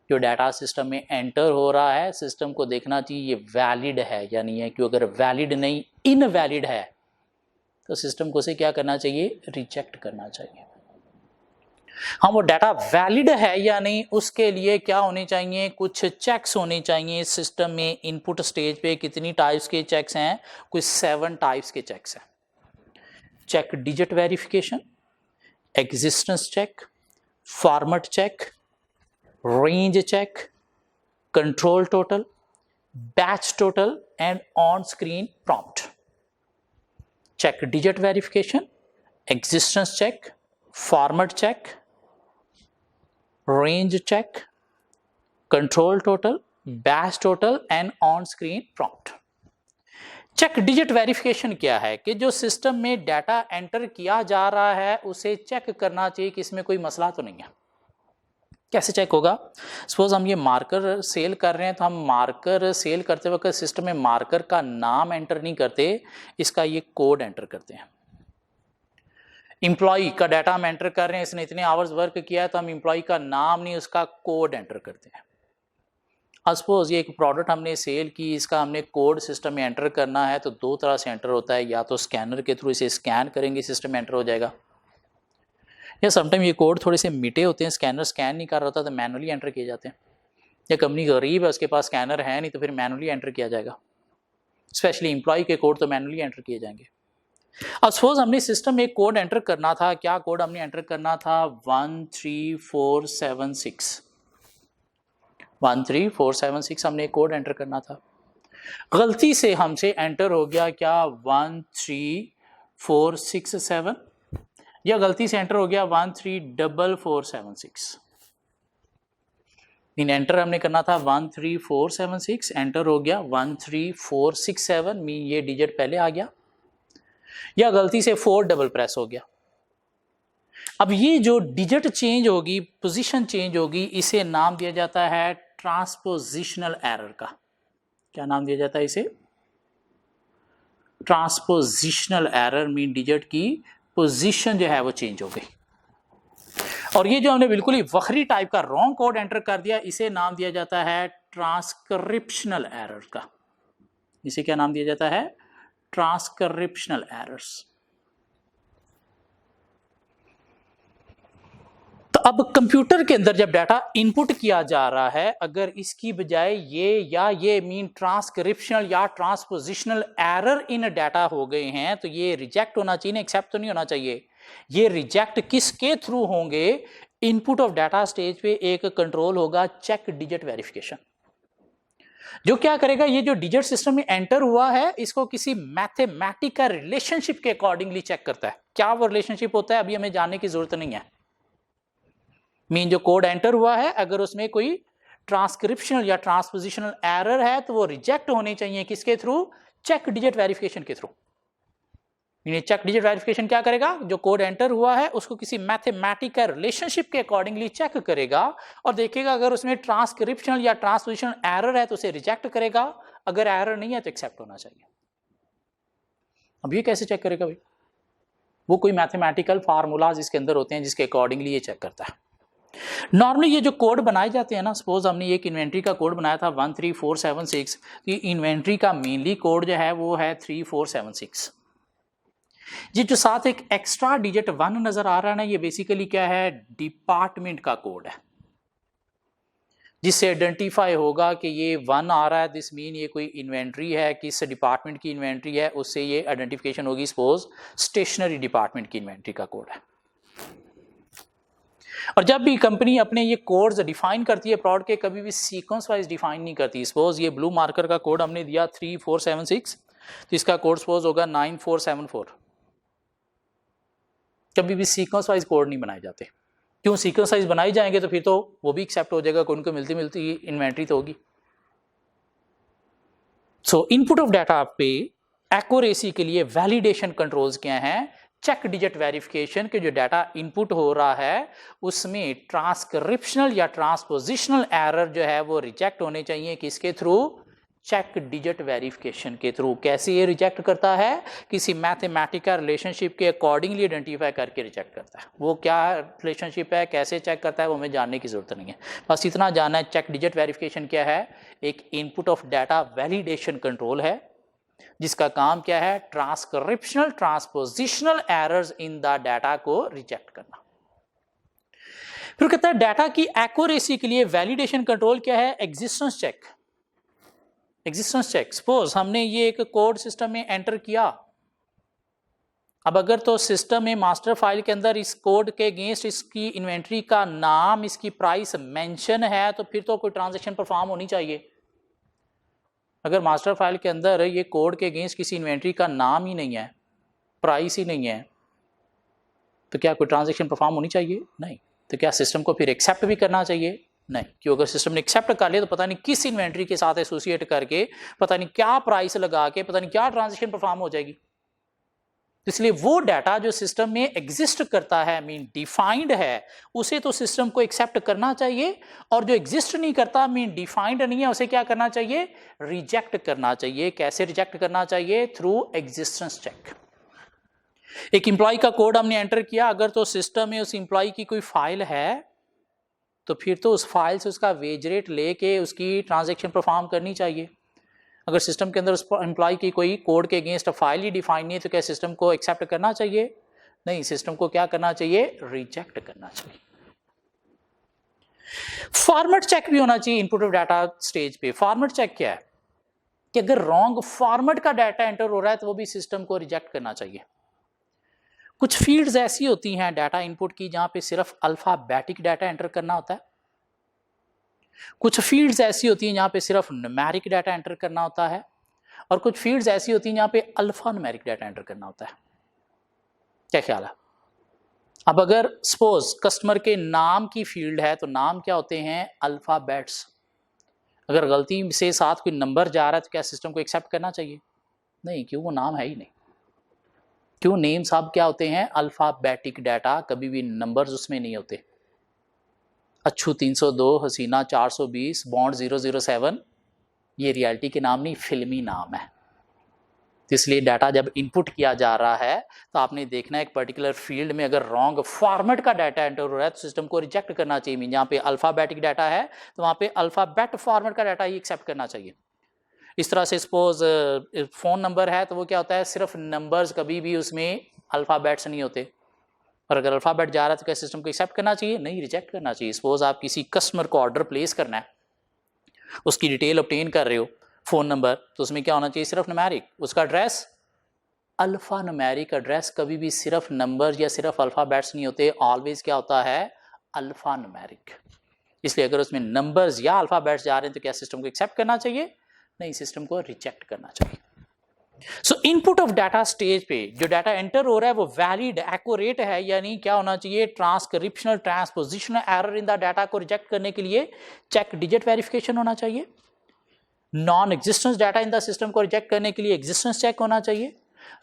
जो डाटा सिस्टम में एंटर हो रहा है सिस्टम को देखना चाहिए ये वैलिड है या नहीं है, क्योंकि अगर वैलिड नहीं इनवैलिड है तो सिस्टम को से क्या करना चाहिए, रिजेक्ट करना चाहिए। हाँ, वो डाटा वैलिड है या नहीं उसके लिए क्या होने चाहिए, कुछ चेक्स होने चाहिए सिस्टम में। इनपुट स्टेज पे कितनी टाइप्स के चेक्स हैं, कुछ 7 टाइप्स के चेक्स हैं। Check digit verification, existence check, format check, range check, control total, batch total and on screen prompt. Check digit verification, existence check, format check, range check, control total, batch total and on screen prompt. Check digit verification क्या है कि जो system में data enter किया जा रहा है उसे चेक करना चाहिए कि इसमें कोई मसला तो नहीं है। कैसे चेक होगा, सपोज हम ये मार्कर सेल कर रहे हैं तो हम मार्कर सेल करते वक्त सिस्टम में मार्कर का नाम एंटर नहीं करते, इसका ये कोड एंटर करते हैं। एम्प्लॉय का डाटा हम एंटर कर रहे हैं, इसने इतने आवर्स वर्क किया है तो हम एम्प्लॉय का नाम नहीं उसका कोड एंटर करते हैं। सपोज ये एक प्रोडक्ट हमने सेल की, इसका हमने कोड सिस्टम में एंटर करना है तो 2 तरह से एंटर होता है, या तो स्कैनर के थ्रू इसे स्कैन करेंगे सिस्टम में एंटर हो जाएगा, या समटाइम ये कोड थोड़े से मिटे होते हैं, स्कैनर स्कैन नहीं कर रहा होता तो मैनुअली एंटर किए जाते हैं, या कंपनी गरीब है उसके पास स्कैनर है नहीं तो फिर मैनुअली एंटर किया जाएगा। स्पेशली एम्प्लॉय के कोड तो मैनुअली एंटर किए जाएंगे। अब सपोज हमने सिस्टम में एक कोड एंटर करना था, क्या कोड हमने एंटर करना था, 13476 13476 हमने एक कोड एंटर करना था। गलती से हमसे एंटर हो गया क्या 13467, या गलती से एंटर हो गया 134476। इन एंटर हमने करना था 13476, एंटर हो गया 13467, मीन ये डिजिट पहले आ गया, या गलती से 4 डबल प्रेस हो गया। अब ये जो डिजिट चेंज होगी, पोजीशन चेंज होगी, इसे नाम दिया जाता है ट्रांसपोजिशनल एरर का। क्या नाम दिया जाता है इसे, ट्रांसपोजिशनल एरर, मीन डिजिट की पोजीशन जो है वो चेंज हो गई। और ये जो हमने बिल्कुल ही वखरी टाइप का रॉन्ग कोड एंटर कर दिया इसे नाम दिया जाता है ट्रांसक्रिप्शनल एरर का। इसे क्या नाम दिया जाता है, ट्रांसक्रिप्शनल एरर्स। तो अब कंप्यूटर के अंदर जब डाटा इनपुट किया जा रहा है, अगर इसकी बजाय ये मीन ट्रांसक्रिप्शनल या ट्रांसपोजिशनल एरर इन डाटा हो गए हैं, तो ये रिजेक्ट होना चाहिए, एक्सेप्ट तो नहीं होना चाहिए। ये रिजेक्ट किसके थ्रू होंगे? इनपुट ऑफ डाटा स्टेज पे एक कंट्रोल होगा चेक डिजिट वेरिफिकेशन, जो क्या करेगा, ये जो डिजिट सिस्टम में एंटर हुआ है इसको किसी मैथमेटिकल रिलेशनशिप के अकॉर्डिंगली चेक करता है। क्या वो रिलेशनशिप होता है अभी हमें जानने की जरूरत नहीं है। मीन जो कोड एंटर हुआ है, अगर उसमें कोई ट्रांसक्रिप्शनल या ट्रांसपोजिशनल एरर है तो वो रिजेक्ट होनी चाहिए किसके थ्रू? चेक डिजिट वेरिफिकेशन के थ्रू। चेक डिजिट वेरिफिकेशन क्या करेगा? जो कोड एंटर हुआ है उसको किसी मैथमेटिकल रिलेशनशिप के अकॉर्डिंगली चेक करेगा और देखेगा अगर उसमें ट्रांसक्रिप्शनल या ट्रांसपोजिशनल एरर है तो उसे रिजेक्ट करेगा, अगर एरर नहीं है तो एक्सेप्ट होना चाहिए। अब ये कैसे चेक करेगा भाई? वो कोई मैथमेटिकल फार्मूलाज इसके अंदर होते हैं जिसके अकॉर्डिंगली ये चेक करता है। नॉर्मली ये जो कोड बनाए जाते हैं ना, सपोज हमने एक इन्वेंट्री का कोड बनाया था 13476, तो इन्वेंट्री का मेनली कोड जो है वो है 3476। ये जो साथ एक एक्स्ट्रा डिजिट 1 नजर आ रहा है ना, ये बेसिकली क्या है? डिपार्टमेंट का कोड है, जिससे आइडेंटिफाई होगा कि ये 1 आ रहा है, दिस मीन ये कोई इन्वेंट्री है, किस डिपार्टमेंट की इन्वेंट्री है, उससे ये आइडेंटिफिकेशन होगी। सपोज स्टेशनरी डिपार्टमेंट की इन्वेंट्री का कोड है। और जब भी कंपनी अपने ये कोड्स डिफाइन करती है प्रोडक्ट के, कभी भी सीक्वेंस वाइज डिफाइन नहीं करती। सपोज ये ब्लू मार्कर का कोड हमने दिया 3476, तो इसका कोड सपोज होगा 9474। कभी भी सीक्वेंस वाइज कोड नहीं बनाए जाते। क्यों? सीक्वेंस वाइज बनाए जाएंगे तो फिर तो वो भी एक्सेप्ट हो जाएगा, उनको मिलती मिलती इन्वेंट्री तो होगी। सो इनपुट ऑफ डाटा पे एक्यूरेसी के लिए वैलिडेशन कंट्रोल्स क्या हैं? चेक डिजिट वेरिफिकेशन के जो डाटा इनपुट हो रहा है उसमें ट्रांसक्रिप्शनल या ट्रांसपोजिशनल एरर जो है वो रिजेक्ट होने चाहिए। किसके थ्रू? चेक डिजिट वेरिफिकेशन के थ्रू। कैसे ये रिजेक्ट करता है? किसी मैथमेटिकल रिलेशनशिप के अकॉर्डिंगली आइडेंटिफाई करके रिजेक्ट करता है। वो क्या रिलेशनशिप है, कैसे चेक करता है, वो हमें जानने की जरूरत नहीं है, बस इतना जानना है चेक डिजिट वेरिफिकेशन क्या है। एक input of data validation control है जिसका काम क्या है? Transcriptional transpositional errors in the data को रिजेक्ट करना। फिर कहता है डाटा की एक्यूरेसी के लिए वैलिडेशन कंट्रोल क्या है? Existence check. Existence check, suppose हमने ये एक कोड सिस्टम में एंटर किया, अब अगर तो सिस्टम में मास्टर फाइल के अंदर इस कोड के अगेंस्ट इसकी इन्वेंट्री का नाम, इसकी प्राइस मेंशन है, तो फिर तो कोई ट्रांजैक्शन परफॉर्म होनी चाहिए। अगर मास्टर फाइल के अंदर ये कोड के अगेंस्ट किसी इन्वेंट्री का नाम ही नहीं है, प्राइस ही नहीं है, तो क्या कोई ट्रांजैक्शन परफॉर्म होनी चाहिए? नहीं। तो क्या सिस्टम को फिर एक्सेप्ट भी करना चाहिए? नहीं। क्यों? अगर सिस्टम ने एक्सेप्ट कर लिया तो पता नहीं किस इन्वेंट्री के साथ एसोसिएट करके, पता नहीं क्या प्राइस लगा के, पता नहीं क्या ट्रांजैक्शन परफॉर्म हो जाएगी। इसलिए वो डाटा जो सिस्टम में एग्जिस्ट करता है, मीन डिफाइंड है, उसे तो सिस्टम को एक्सेप्ट करना चाहिए, और जो एग्जिस्ट नहीं करता, मीन डिफाइंड नहीं है, उसे क्या करना चाहिए? रिजेक्ट करना चाहिए। कैसे रिजेक्ट करना चाहिए? Through existence check. एक एम्प्लॉय का कोड हमने एंटर किया, अगर तो सिस्टम में उस एम्प्लॉय की कोई फाइल है तो फिर तो उस फाइल से उसका वेज रेट लेके उसकी ट्रांजैक्शन परफॉर्म करनी चाहिए। अगर सिस्टम के अंदर उस एम्प्लॉय की कोई कोड के अगेंस्ट फाइल ही डिफाइन नहीं है, तो क्या सिस्टम को एक्सेप्ट करना चाहिए? नहीं। सिस्टम को क्या करना चाहिए? रिजेक्ट करना चाहिए। फॉर्मेट चेक भी होना चाहिए इनपुट ऑफ डाटा स्टेज पे। फॉर्मेट चेक क्या है? कि अगर रॉन्ग फॉर्मेट का डाटा एंटर हो रहा है तो वो भी सिस्टम को रिजेक्ट करना चाहिए। कुछ फील्ड्स ऐसी होती हैं डाटा इनपुट की जहां पे सिर्फ अल्फाबेटिक डाटा एंटर करना होता है। कुछ फील्ड्स ऐसी होती हैं जहां पे सिर्फ न्यूमेरिक डाटा एंटर करना होता है, और कुछ फील्ड्स ऐसी होती हैं जहां पे अल्फा न्यूमेरिक डाटा एंटर करना होता है। क्या ख्याल है? अब अगर सपोज कस्टमर के नाम की फील्ड है तो नाम क्या होते हैं? अल्फाबेट्स। अगर गलती से साथ कोई नंबर जा रहा है तो क्या सिस्टम को एक्सेप्ट करना चाहिए? नहीं। क्यों? वो नाम है ही नहीं। क्यों? नेम साहब क्या होते हैं? अल्फाबेटिक डाटा, कभी भी नंबर्स उसमें नहीं होते। अच्छू 302, हसीना 420, बॉन्ड 007, ये रियलिटी के नाम नहीं, फिल्मी नाम है। तो इसलिए डाटा जब इनपुट किया जा रहा है तो आपने देखना है एक पर्टिकुलर फील्ड में अगर रॉन्ग फॉर्मेट का डाटा एंटर हो रहा है तो सिस्टम को रिजेक्ट करना चाहिए। जहाँ पे अल्फाबेटिक डाटा है तो वहाँ पे अल्फाबेट फॉर्मेट का डाटा ही एक्सेप्ट करना चाहिए। इस तरह से सपोज फ़ोन नंबर है तो वो क्या होता है? सिर्फ नंबर्स, कभी भी उसमें अल्फ़ाबेट्स नहीं होते। और अगर अल्फ़ाबेट जा रहा है तो क्या सिस्टम को एक्सेप्ट करना चाहिए? नहीं, रिजेक्ट करना चाहिए। सपोज आप किसी कस्टमर को ऑर्डर प्लेस करना है, उसकी डिटेल ऑब्टेन कर रहे हो, फ़ोन नंबर, तो उसमें क्या होना चाहिए? सिर्फ न्यूमेरिक। उसका एड्रेस अल्फ़ा न्यूमेरिक एड्रेस, कभी भी सिर्फ नंबर या सिर्फ अल्फ़ाबेट्स नहीं होते, ऑलवेज क्या होता है? Alpha numeric. इसलिए अगर उसमें नंबर्स या अल्फ़ाबेट्स जा रहे हैं तो क्या सिस्टम को एक्सेप्ट करना चाहिए? नहीं, सिस्टम को रिजेक्ट करना चाहिए। सो इनपुट ऑफ डाटा स्टेज पे जो डाटा एंटर हो रहा है वो वैलिड एक्यूरेट है, यानी क्या होना चाहिए? Transcriptional transpositional error in the data को रिजेक्ट करने के लिए चेक डिजिट वेरिफिकेशन होना चाहिए। Non existence data in the system को रिजेक्ट करने के लिए एग्जिस्टेंस चेक होना चाहिए।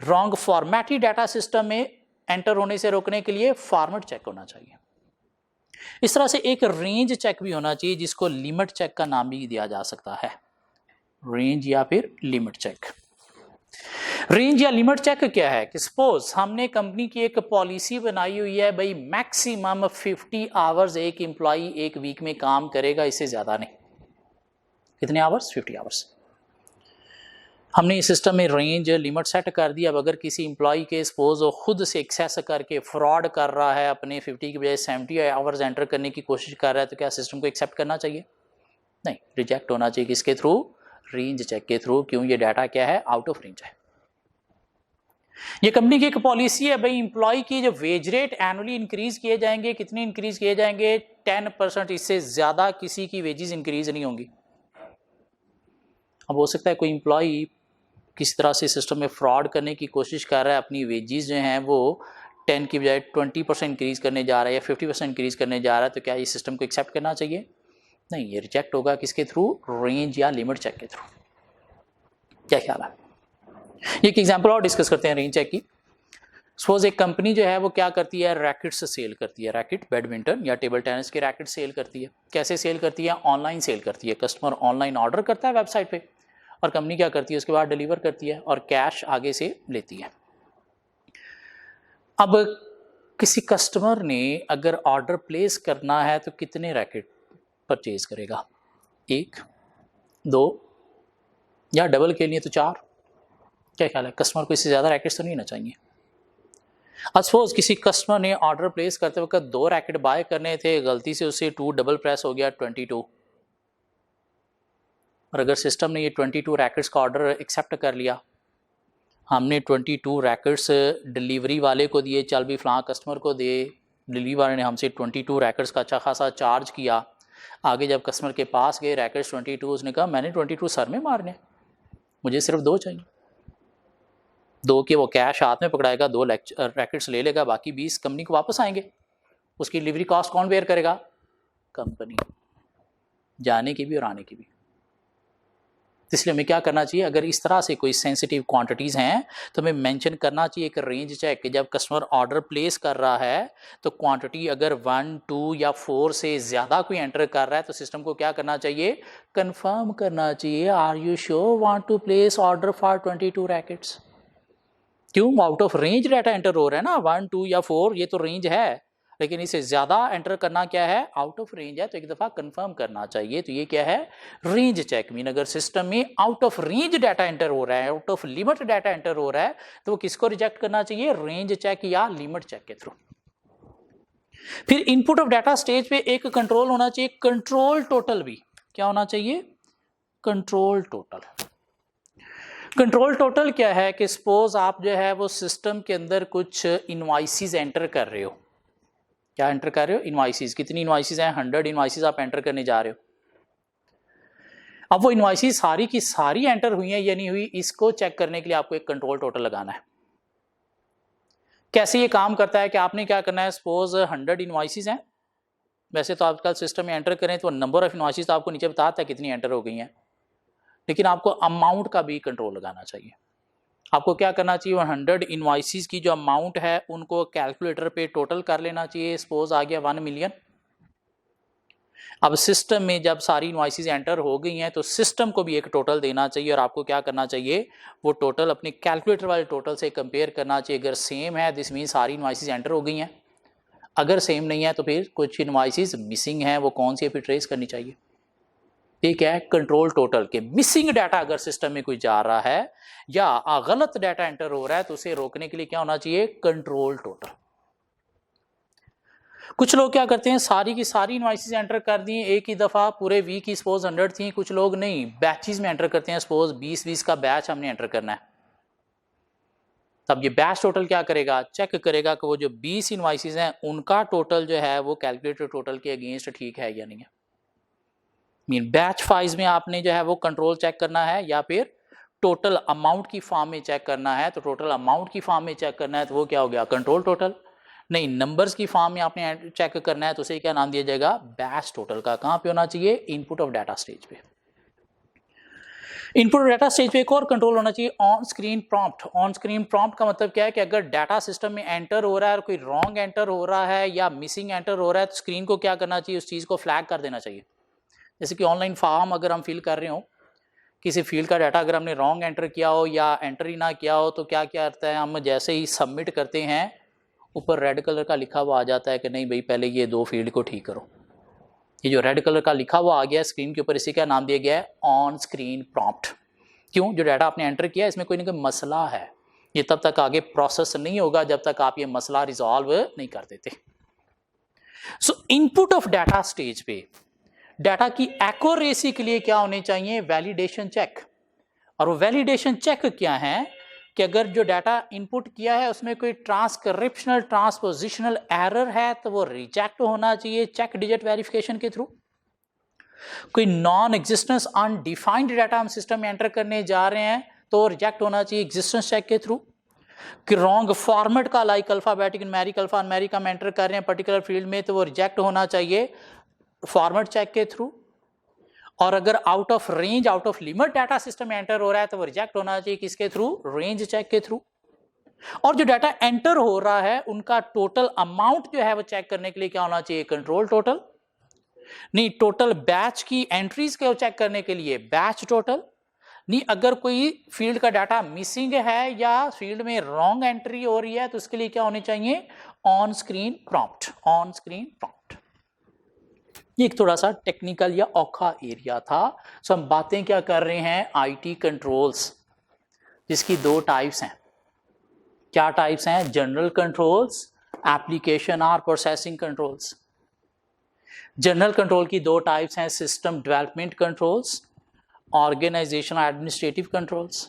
रॉन्ग फॉर्मेटेड डाटा सिस्टम में एंटर होने से रोकने के लिए फॉर्मेट चेक होना चाहिए। इस तरह से एक रेंज चेक भी होना चाहिए जिसको लिमिट चेक का नाम भी दिया जा सकता है, रेंज या फिर लिमिट चेक। रेंज या लिमिट चेक क्या है कि सपोज हमने कंपनी की एक पॉलिसी बनाई हुई है, भाई मैक्सिमम 50 आवर्स एक एम्प्लॉय एक वीक में काम करेगा, इससे ज्यादा नहीं। कितने आवर्स? 50 आवर्स। हमने इस सिस्टम में रेंज लिमिट सेट कर दी। अब अगर किसी एम्प्लॉय के सपोज वो खुद से एक्सेस करके फ्रॉड कर रहा है, अपने 50 की बजाय 70 आवर्स एंटर करने की कोशिश कर रहा है, तो क्या सिस्टम को एक्सेप्ट करना चाहिए? नहीं, रिजेक्ट होना चाहिए। किसके थ्रू? रेंज चेक के थ्रू। क्यों? ये डाटा क्या है? आउट ऑफ रेंज है। ये कंपनी की एक पॉलिसी है, भाई एम्प्लॉय की जो वेज रेट एनुअली इंक्रीज किए जाएंगे। कितने इंक्रीज किए जाएंगे? 10%। इससे ज्यादा किसी की वेजेस इंक्रीज नहीं होंगी। अब हो सकता है कोई एम्प्लॉय किसी तरह से सिस्टम में फ्रॉड करने की कोशिश कर रहा है, अपनी वेजेस जो हैं वो 10 की बजाय 20% इंक्रीज करने जा रहा है या 50% इंक्रीज करने जा रहा है, तो क्या ये सिस्टम को एक्सेप्ट करना चाहिए? नहीं, ये रिजेक्ट होगा। किसके थ्रू? रेंज या लिमिट चेक के थ्रू। क्या ख्याल है? एक एग्जांपल और डिस्कस करते हैं रेंज चेक की। सपोज एक कंपनी जो है वो क्या करती है? रैकेट्स सेल करती है। रैकेट, बैडमिंटन या टेबल टेनिस के रैकेट सेल करती है। कैसे सेल करती है? ऑनलाइन सेल करती है। कस्टमर ऑनलाइन ऑर्डर करता है वेबसाइट पे और कंपनी क्या करती है? उसके बाद डिलीवर करती है और कैश आगे से लेती है। अब किसी कस्टमर ने अगर ऑर्डर प्लेस करना है तो कितने रैकेट परचेज करेगा? 1, 2 या डबल के लिए तो 4। क्या ख्याल है? कस्टमर को इससे ज़्यादा रैकेट्स तो नहीं ना चाहिए। अब सपोज किसी कस्टमर ने ऑर्डर प्लेस करते वक्त 2 रैकेट बाय करने थे, गलती से उससे 2 डबल प्रेस हो गया 22। और अगर सिस्टम ने ये 22 रैकेट्स का ऑर्डर एक्सेप्ट कर लिया, हमने 22 रैकेट्स डिलीवरी वाले को दिए, चल भी फलां कस्टमर को दे, डिलीवरी वाले ने हमसे 22 रैकेट्स का अच्छा खासा चार्ज किया। आगे जब कस्टमर के पास गए रैकेट्स 22, उसने कहा मैंने 22 सर में मारने, मुझे सिर्फ 2 चाहिए। 2 के वो कैश हाथ में पकड़ाएगा, 2 रैकेट्स ले लेगा, बाकी 20 कंपनी को वापस आएंगे। उसकी डिलीवरी कॉस्ट कौन बेयर करेगा? कंपनी, जाने की भी और आने की भी। इसलिए हमें क्या करना चाहिए? अगर इस तरह से कोई सेंसिटिव क्वांटिटीज़ हैं तो हमें मेंशन करना चाहिए एक रेंज चेक कि जब कस्टमर ऑर्डर प्लेस कर रहा है तो क्वांटिटी अगर 1, 2 या 4 से ज़्यादा कोई एंटर कर रहा है तो सिस्टम को क्या करना चाहिए? कंफर्म करना चाहिए, are you sure want to place order for 22 rackets. क्यों? Out of range data enter हो रहा है ना, 1, 2 या 4 ये तो रेंज है, लेकिन इसे ज़्यादा एंटर करना क्या है? आउट ऑफ रेंज है, तो एक दफ़ा कंफर्म करना चाहिए। तो ये क्या है? Range check. मीन अगर सिस्टम में out of range data enter हो रहा है, out of limit data enter हो रहा है, तो वो किसको रिजेक्ट करना चाहिए? रेंज चेक या लिमिट चेक के थ्रू। फिर इनपुट ऑफ डाटा स्टेज पे एक कंट्रोल होना चाहिए, कंट्रोल टोटल भी। क्या होना चाहिए? Control total. कंट्रोल टोटल क्या है कि सपोज आप जो है वो सिस्टम के अंदर कुछ इनवॉइसेस एंटर कर रहे हो। क्या एंटर कर रहे हो? इनवॉइसेस। कितनी इनवॉइसेस हैं? 100 इनवॉइसेस आप एंटर करने जा रहे हो। अब वो इनवॉइसेस सारी की सारी एंटर हुई हैं या नहीं हुई, इसको चेक करने के लिए आपको एक कंट्रोल टोटल लगाना है। कैसे ये काम करता है कि आपने क्या करना है? सपोज 100 इनवॉइसेस हैं, वैसे तो आजकल सिस्टम में एंटर करें तो नंबर ऑफ इनवॉइसेस तो आपको नीचे बताता है कितनी एंटर हो गई हैं, लेकिन आपको अमाउंट का भी कंट्रोल लगाना चाहिए। आपको क्या करना चाहिए? 100 इनवॉइसेस की जो अमाउंट है उनको कैलकुलेटर पे टोटल कर लेना चाहिए। सपोज आ गया 1 मिलियन। अब सिस्टम में जब सारी इनवॉइसेस एंटर हो गई हैं तो सिस्टम को भी एक टोटल देना चाहिए और आपको क्या करना चाहिए? वो टोटल अपने कैलकुलेटर वाले टोटल से कंपेयर करना चाहिए। अगर सेम है दिस मीन सारी इनवॉइसेस एंटर हो गई हैं, अगर सेम नहीं है तो फिर कुछ इनवॉइसेस मिसिंग हैं, वो कौन सी है फिर ट्रेस करनी चाहिए। ठीक है, कंट्रोल टोटल के मिसिंग डाटा अगर सिस्टम में कोई जा रहा है या गलत डाटा एंटर हो रहा है तो उसे रोकने के लिए क्या होना चाहिए? Control total. कुछ लोग क्या करते हैं, सारी की सारी इनवॉइसेस एंटर कर दिए एक ही दफ़ा, पूरे वीक की सपोज 100 थी, कुछ लोग नहीं बैचेस में एंटर करते हैं, सपोज 20-20 का बैच हमने एंटर करना है। तब ये बैच टोटल क्या करेगा, चेक करेगा कि वो जो 20 इनवॉइसेस हैं उनका टोटल जो है वो कैलकुलेटेड टोटल के अगेंस्ट ठीक है या नहीं है। मीन बैच फाइज में आपने जो है वो कंट्रोल चेक करना है या फिर टोटल अमाउंट की फॉर्म में चेक करना है। तो टोटल अमाउंट की फॉर्म में चेक करना है तो वो क्या हो गया, कंट्रोल टोटल। नहीं, नंबर्स की फॉर्म में आपने चेक करना है तो उसे क्या नाम दिया जाएगा, बैच टोटल का। कहां पे होना चाहिए, इनपुट ऑफ डाटा स्टेज पे। इनपुट डाटा स्टेज पे एक और कंट्रोल होना चाहिए, on screen prompt. On screen prompt का मतलब क्या है कि अगर डाटा सिस्टम में एंटर हो रहा है और कोई रॉन्ग एंटर हो रहा है या मिसिंग एंटर हो रहा है तो स्क्रीन को क्या करना चाहिए, उस चीज़ को फ्लैग कर देना चाहिए। जैसे कि ऑनलाइन फॉर्म अगर हम फिल कर रहे हो, किसी फील्ड का डाटा अगर हमने रॉन्ग एंटर किया हो या एंटर ही ना किया हो तो क्या क्या करता है, हम जैसे ही सबमिट करते हैं ऊपर रेड कलर का लिखा हुआ आ जाता है कि नहीं भाई पहले ये 2 फील्ड को ठीक करो। ये जो रेड कलर का लिखा हुआ आ गया स्क्रीन के ऊपर, इसे क्या नाम दिया गया है, ऑन स्क्रीन प्रॉम्प्ट। क्यों, जो डाटा आपने एंटर किया इसमें कोई ना कोई मसला है, ये तब तक आगे प्रोसेस नहीं होगा जब तक आप ये मसला रिजॉल्व नहीं कर देते। सो इनपुट ऑफ डाटा स्टेज पे डाटा की एक्यूरेसी के लिए क्या होने चाहिए, वैलिडेशन चेक। और वो वैलिडेशन चेक क्या है कि अगर जो डाटा इनपुट किया है उसमें कोई ट्रांसक्रिप्शनल ट्रांसपोजिशनल एरर है तो वो रिजेक्ट होना चाहिए चेक डिजिट वेरिफिकेशन के थ्रू। कोई नॉन एग्जिस्टेंस अनडिफाइंड डाटा हम सिस्टम में एंटर करने जा रहे हैं तो रिजेक्ट होना चाहिए एग्जिस्टेंस चेक के थ्रू। कि रॉन्ग फॉर्मेट का like alphabetic numeric alpha numeric हम एंटर कर रहे हैं पर्टिकुलर फील्ड में तो वो रिजेक्ट होना चाहिए फॉर्मेट चेक के थ्रू। और अगर out of range out of limit data system में एंटर हो रहा है तो वो रिजेक्ट होना चाहिए किसके थ्रू, रेंज चेक के थ्रू। और जो डाटा एंटर हो रहा है उनका टोटल अमाउंट जो है वो चेक करने के लिए क्या होना चाहिए, कंट्रोल टोटल। नहीं, टोटल बैच की एंट्रीज को चेक करने के लिए बैच टोटल। नहीं, अगर कोई फील्ड का डाटा मिसिंग है या फील्ड में रॉन्ग एंट्री हो रही है तो उसके लिए क्या होने चाहिए, on screen prompt. On screen prompt ये एक थोड़ा सा टेक्निकल या औखा एरिया था। सो हम बातें क्या कर रहे हैं, आईटी कंट्रोल्स, जिसकी 2 टाइप्स हैं। क्या टाइप्स हैं, जनरल कंट्रोल्स, एप्लीकेशन और प्रोसेसिंग कंट्रोल्स। जनरल कंट्रोल की 2 टाइप्स हैं, system development controls, organisational administrative controls.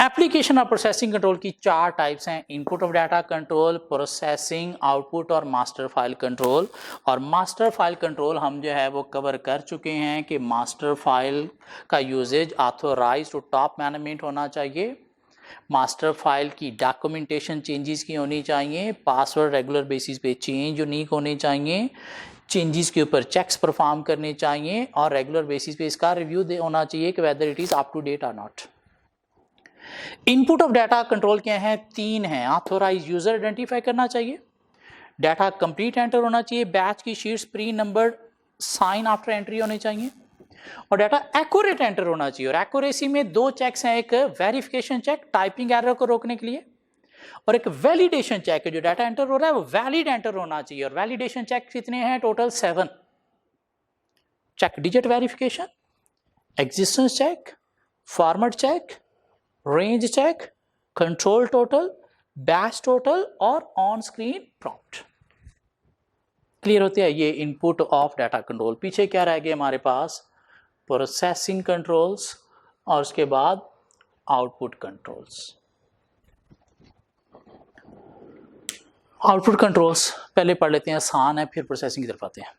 Application और प्रोसेसिंग कंट्रोल की 4 टाइप्स हैं, input of data control, processing, output और मास्टर फाइल कंट्रोल। और मास्टर फाइल कंट्रोल हम जो है वो कवर कर चुके हैं कि मास्टर फाइल का usage authorised to top management होना चाहिए। मास्टर फाइल की डॉक्यूमेंटेशन चेंजेस की होनी चाहिए, पासवर्ड रेगुलर बेसिस पे चेंज यूनिक होने चाहिए, चेंजेस के ऊपर चेक्स परफॉर्म करने चाहिए और रेगुलर बेसिस पे इसका रिव्यू होना चाहिए कि whether it is up to date और not. Input of data control क्या है, 3 है। ऑथोराइज यूजर आइडेंटिफाई करना चाहिए, डाटा कंप्लीट एंटर होना चाहिए, बैच की sheets pre numbered sign after entry होने चाहिए और डाटा एक्यूरेट एंटर होना चाहिए। और एक्यूरेसी में 2 चेक्स हैं, एक वेरिफिकेशन चेक टाइपिंग एरर को रोकने के लिए और एक वैलिडेशन चेक है, जो डाटा एंटर हो रहा है वो वैलिड एंटर होना चाहिए। और वैलिडेशन चेक कितने हैं, total 7। Check digit verification, existence check, format check, range check, control total, batch total और ऑन स्क्रीन प्रॉम्प्ट। क्लियर होते हैं ये इनपुट ऑफ डाटा कंट्रोल। पीछे क्या रह गया हमारे पास, प्रोसेसिंग कंट्रोल्स और उसके बाद आउटपुट कंट्रोल्स। आउटपुट कंट्रोल्स पहले पढ़ लेते हैं, आसान है, फिर प्रोसेसिंग की तरफ आते हैं।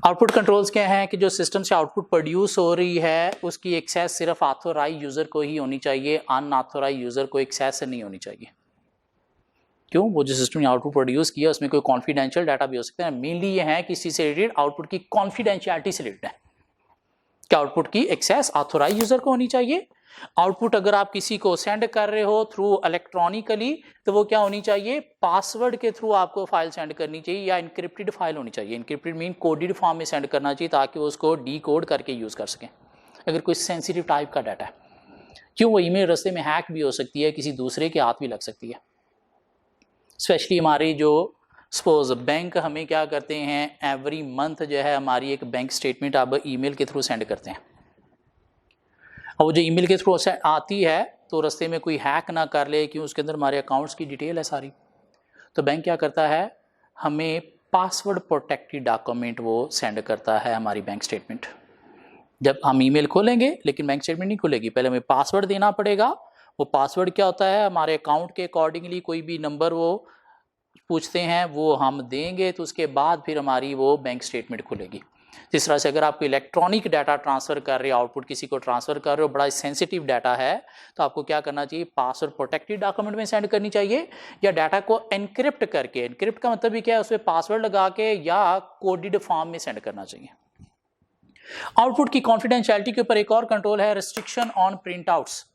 आउटपुट कंट्रोल्स क्या है कि जो सिस्टम से आउटपुट प्रोड्यूस हो रही है उसकी एक्सेस सिर्फ ऑथोराइज यूजर को ही होनी चाहिए, अनऑथोराइज यूजर को एक्सेस नहीं होनी चाहिए। क्यों, वो जो सिस्टम ने आउटपुट प्रोड्यूस किया उसमें कोई कॉन्फिडेंशियल डाटा भी हो सकता है। मेनली ये है कि इससे रिलेटेड आउटपुट की कॉन्फिडेंशियलिटी से रिलेटेड है कि आउटपुट की एक्सेस ऑथोराइज यूजर को होनी चाहिए। आउटपुट अगर आप किसी को सेंड कर रहे हो थ्रू इलेक्ट्रॉनिकली तो वो क्या होनी चाहिए, पासवर्ड के थ्रू आपको फाइल सेंड करनी चाहिए या इनक्रिप्टेड फाइल होनी चाहिए। इनक्रिप्टेड मीन कोडेड फॉर्म में सेंड करना चाहिए ताकि वो उसको डीकोड करके यूज कर सकें अगर कोई सेंसिटिव टाइप का डाटा है। क्यों, वो ईमेल रास्ते में हैक भी हो सकती है, किसी दूसरे के हाथ भी लग सकती है। स्पेशली हमारी जो सपोज बैंक हमें क्या करते हैं, एवरी मंथ जो है हमारी एक बैंक स्टेटमेंट आप ईमेल के थ्रू सेंड करते हैं। और वो जो ईमेल के थ्रू आती है तो रास्ते में कोई हैक ना कर ले, क्यों, उसके अंदर हमारे अकाउंट्स की डिटेल है सारी। तो बैंक क्या करता है, हमें पासवर्ड प्रोटेक्टेड डॉक्यूमेंट वो सेंड करता है हमारी बैंक स्टेटमेंट। जब हम ईमेल खोलेंगे लेकिन बैंक स्टेटमेंट नहीं खुलेगी, पहले हमें पासवर्ड देना पड़ेगा। वो पासवर्ड क्या होता है, हमारे अकाउंट के अकॉर्डिंगली कोई भी नंबर वो पूछते हैं वो हम देंगे, तो उसके बाद फिर हमारी वो बैंक स्टेटमेंट खुलेगी। जिस तरह से अगर आप इलेक्ट्रॉनिक डाटा ट्रांसफ़र कर रहे हो, आउटपुट किसी को ट्रांसफ़र कर रहे हो, बड़ा सेंसिटिव डाटा है, तो आपको क्या करना चाहिए, पासवर्ड प्रोटेक्टेड डॉक्यूमेंट में सेंड करनी चाहिए, या डाटा को एनक्रिप्ट करके, एनक्रिप्ट का मतलब भी क्या है, उसमें पासवर्ड लगा के या कोडेड फॉर्म में सेंड करना चाहिए। आउटपुट की कॉन्फिडेंशियलिटी के ऊपर एक और कंट्रोल है, restriction on print outs.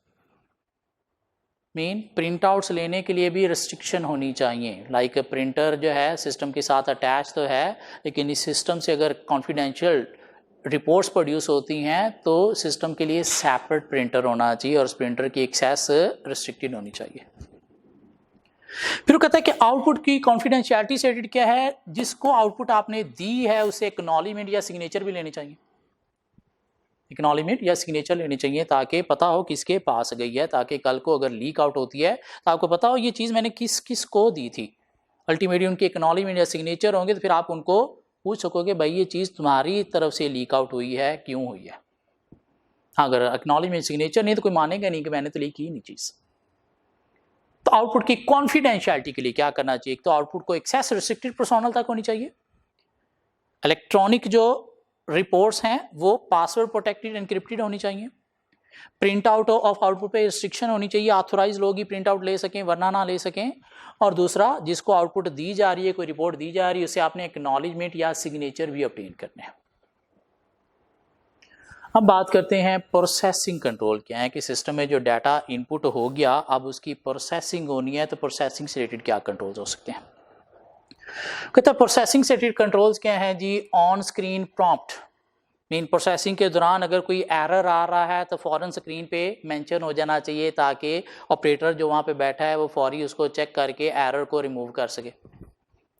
Main print outs लेने के लिए भी रिस्ट्रिक्शन होनी चाहिए। लाइक प्रिंटर जो है सिस्टम के साथ अटैच तो है, लेकिन इस सिस्टम से अगर कॉन्फिडेंशियल रिपोर्ट्स प्रोड्यूस होती हैं तो सिस्टम के लिए सेपरेट प्रिंटर होना चाहिए और उस प्रिंटर की एक्सेस रिस्ट्रिक्टेड होनी चाहिए। फिर वो कहता है कि आउटपुट की कॉन्फिडेंशियलिटी से क्या है, जिसको आउटपुट आपने दी है उसे एक्नॉलेजमेंट या सिग्नेचर भी लेनी चाहिए, एक्नॉलेजमेंट या सिग्नेचर लेनी चाहिए, ताकि पता हो किसके पास गई है, ताकि कल को अगर लीक आउट होती है तो आपको पता हो ये चीज़ मैंने किस किस को दी थी। अल्टीमेटली उनके एक्नॉलेजमेंट या सिग्नेचर होंगे तो फिर आप उनको पूछ सकोगे भाई ये चीज़ तुम्हारी तरफ से लीक आउट हुई है, क्यों हुई है। अगर एक्नॉलेजमेंट सिग्नेचर नहीं तो कोई मानेगा नहीं कि मैंने तो लीक की नहीं चीज़। तो आउटपुट की कॉन्फिडेंशियलिटी के लिए क्या करना चाहिए, तो आउटपुट को एक्सेस रिस्ट्रिक्टेड पर्सोनल तक होनी चाहिए। इलेक्ट्रॉनिक जो रिपोर्ट्स हैं वो पासवर्ड प्रोटेक्टेड एनक्रिप्टेड होनी चाहिए। प्रिंट आउट ऑफ आउटपुट पे रिस्ट्रिक्शन होनी चाहिए, ऑथोराइज लोग ही प्रिंट आउट ले सकें वरना ना ले सकें। और दूसरा, जिसको आउटपुट दी जा रही है, कोई रिपोर्ट दी जा रही है, उसे आपने एक्नॉलेजमेंट या सिग्नेचर भी ऑब्टेन करने हैं। अब बात करते हैं प्रोसेसिंग कंट्रोल क्या है, कि सिस्टम में जो डाटा इनपुट हो गया अब उसकी प्रोसेसिंग होनी है, तो प्रोसेसिंग से रिलेटेड क्या कंट्रोल्स हो सकते हैं। कहते हैं प्रोसेसिंग से रिलेटेड कंट्रोल्स क्या हैं जी, on screen prompt. Mean processing के दौरान अगर कोई एरर आ रहा है तो फ़ौरन स्क्रीन पे मेंशन हो जाना चाहिए, ताकि ऑपरेटर जो वहाँ पे बैठा है वो फौरी उसको चेक करके एरर को रिमूव कर सके,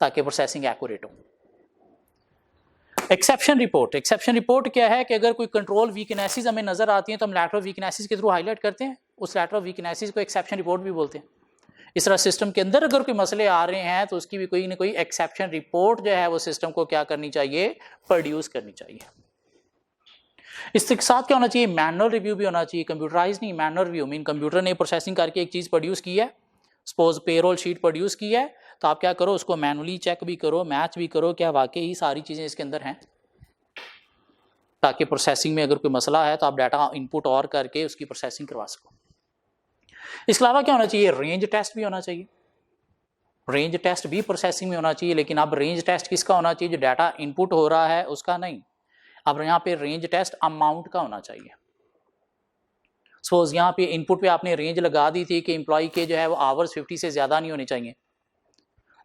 ताकि प्रोसेसिंग एक्यूरेट हो। एक्सेप्शन रिपोर्ट, एक्सेप्शन रिपोर्ट क्या है कि अगर कोई कंट्रोल वीकनेसेस हमें नजर आती हैं तो हम लेटर ऑफ वीकनेसेस के थ्रू हाईलाइट करते हैं, उस लेटर ऑफ वीकनेसेस को एक्सेप्शन रिपोर्ट भी बोलते हैं। इस तरह सिस्टम के अंदर अगर कोई मसले आ रहे हैं तो उसकी भी कोई ना कोई एक्सेप्शन रिपोर्ट जो है वो सिस्टम को क्या करनी चाहिए, प्रोड्यूस करनी चाहिए। इसके साथ क्या होना चाहिए, मैनुअल रिव्यू भी होना चाहिए, कंप्यूटराइज नहीं, मैनुअल रिव्यू। मीन कंप्यूटर ने प्रोसेसिंग करके एक चीज़ प्रोड्यूस की है, सपोज पेरोल शीट प्रोड्यूस की है, तो आप क्या करो, उसको मैनुअली चेक भी करो, मैच भी करो, क्या वाकई ही सारी चीज़ें इसके अंदर हैं, ताकि प्रोसेसिंग में अगर कोई मसला है तो आप डाटा इनपुट और करके उसकी प्रोसेसिंग करवा सको। इसके अलावा क्या होना चाहिए, रेंज टेस्ट भी होना चाहिए। रेंज टेस्ट भी प्रोसेसिंग में होना चाहिए, लेकिन अब रेंज टेस्ट किसका होना चाहिए, जो डाटा इनपुट हो रहा है उसका नहीं। अब यहाँ पे रेंज टेस्ट अमाउंट का होना चाहिए। सपोज यहाँ पे इनपुट पे आपने रेंज लगा दी थी कि एम्प्लॉय के जो है वो आवर्स 50 से ज़्यादा नहीं होने चाहिए,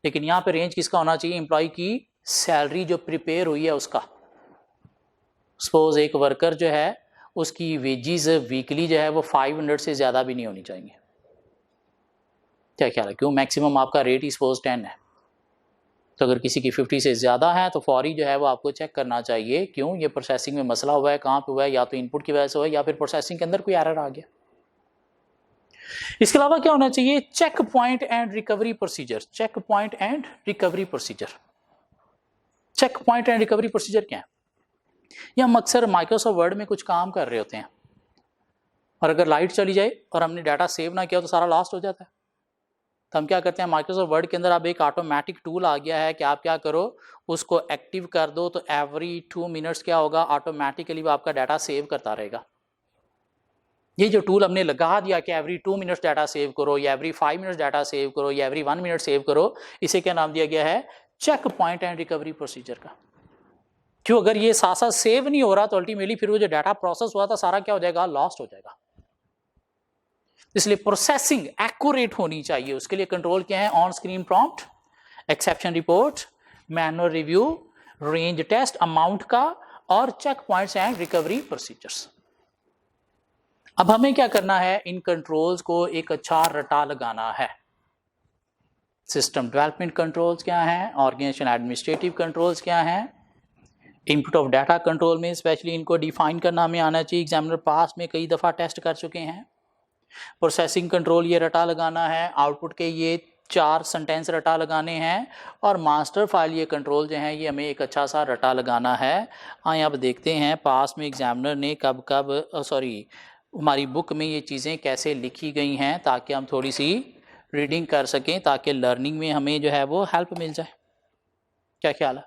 लेकिन यहाँ पे रेंज किसका होना चाहिए, एम्प्लॉय की सैलरी जो प्रिपेयर हुई है उसका। सपोज एक वर्कर जो है उसकी वेजेस वीकली जो है वो 500 से ज़्यादा भी नहीं होनी चाहिए। क्या ख्याल है, क्यों, मैक्सिमम आपका रेट ही सपोज 10 है, तो अगर किसी की 50 से ज़्यादा है तो फौरी जो है वो आपको चेक करना चाहिए, क्यों, ये प्रोसेसिंग में मसला हुआ है, कहाँ पे हुआ है, या तो इनपुट की वजह से हुआ है या फिर प्रोसेसिंग के अंदर कोई एरर आ गया। इसके अलावा क्या होना चाहिए, check point and recovery procedure. Check point and recovery procedure, check point and recovery procedure क्या है, ये हम अक्सर माइक्रोसॉफ्ट वर्ड में कुछ काम कर रहे होते हैं और अगर लाइट चली जाए और हमने डाटा सेव ना किया तो सारा लॉस्ट हो जाता है। तो हम क्या करते हैं, माइक्रोसॉफ्ट वर्ड के अंदर अब एक ऑटोमेटिक टूल आ गया है कि आप क्या करो, उसको एक्टिव कर दो, तो एवरी 2 मिनट्स क्या होगा, ऑटोमेटिकली वो आपका डाटा सेव करता रहेगा। ये जो टूल हमने लगा दिया कि एवरी 2 मिनट्स डाटा सेव करो, या एवरी 5 मिनट्स डाटा सेव करो, या एवरी 1 मिनट सेव करो, इसे क्या नाम दिया गया है, check point and recovery procedure का। क्यों, अगर ये साथ साथ सेव नहीं हो रहा तो अल्टीमेटली फिर वो जो डाटा प्रोसेस हुआ था सारा क्या हो जाएगा, लॉस्ट हो जाएगा। इसलिए प्रोसेसिंग एक्यूरेट होनी चाहिए, उसके लिए कंट्रोल क्या है, on screen prompt, exception report, manual review, range test amount का, और check points and recovery procedures. अब हमें क्या करना है, इन कंट्रोल्स को एक अच्छा रटा लगाना है। सिस्टम डेवलपमेंट कंट्रोल्स क्या हैं, ऑर्गेनाइजेशन एडमिनिस्ट्रेटिव कंट्रोल्स क्या हैं, इनपुट ऑफ डाटा कंट्रोल में स्पेशली इनको डिफाइन करना हमें आना चाहिए, एग्जामिनर पास में कई दफ़ा टेस्ट कर चुके हैं। प्रोसेसिंग कंट्रोल ये रटा लगाना है, आउटपुट के ये 4 सेंटेंस रटा लगाने हैं और मास्टर फाइल ये कंट्रोल जो है ये हमें एक अच्छा सा रटा लगाना है। आइए अब देखते हैं पास में एग्जामिनर ने हमारी बुक में ये चीज़ें कैसे लिखी गई हैं ताकि हम थोड़ी सी रीडिंग कर सकें, ताकि लर्निंग में हमें जो है वो हेल्प मिल जाए। क्या ख्याल है?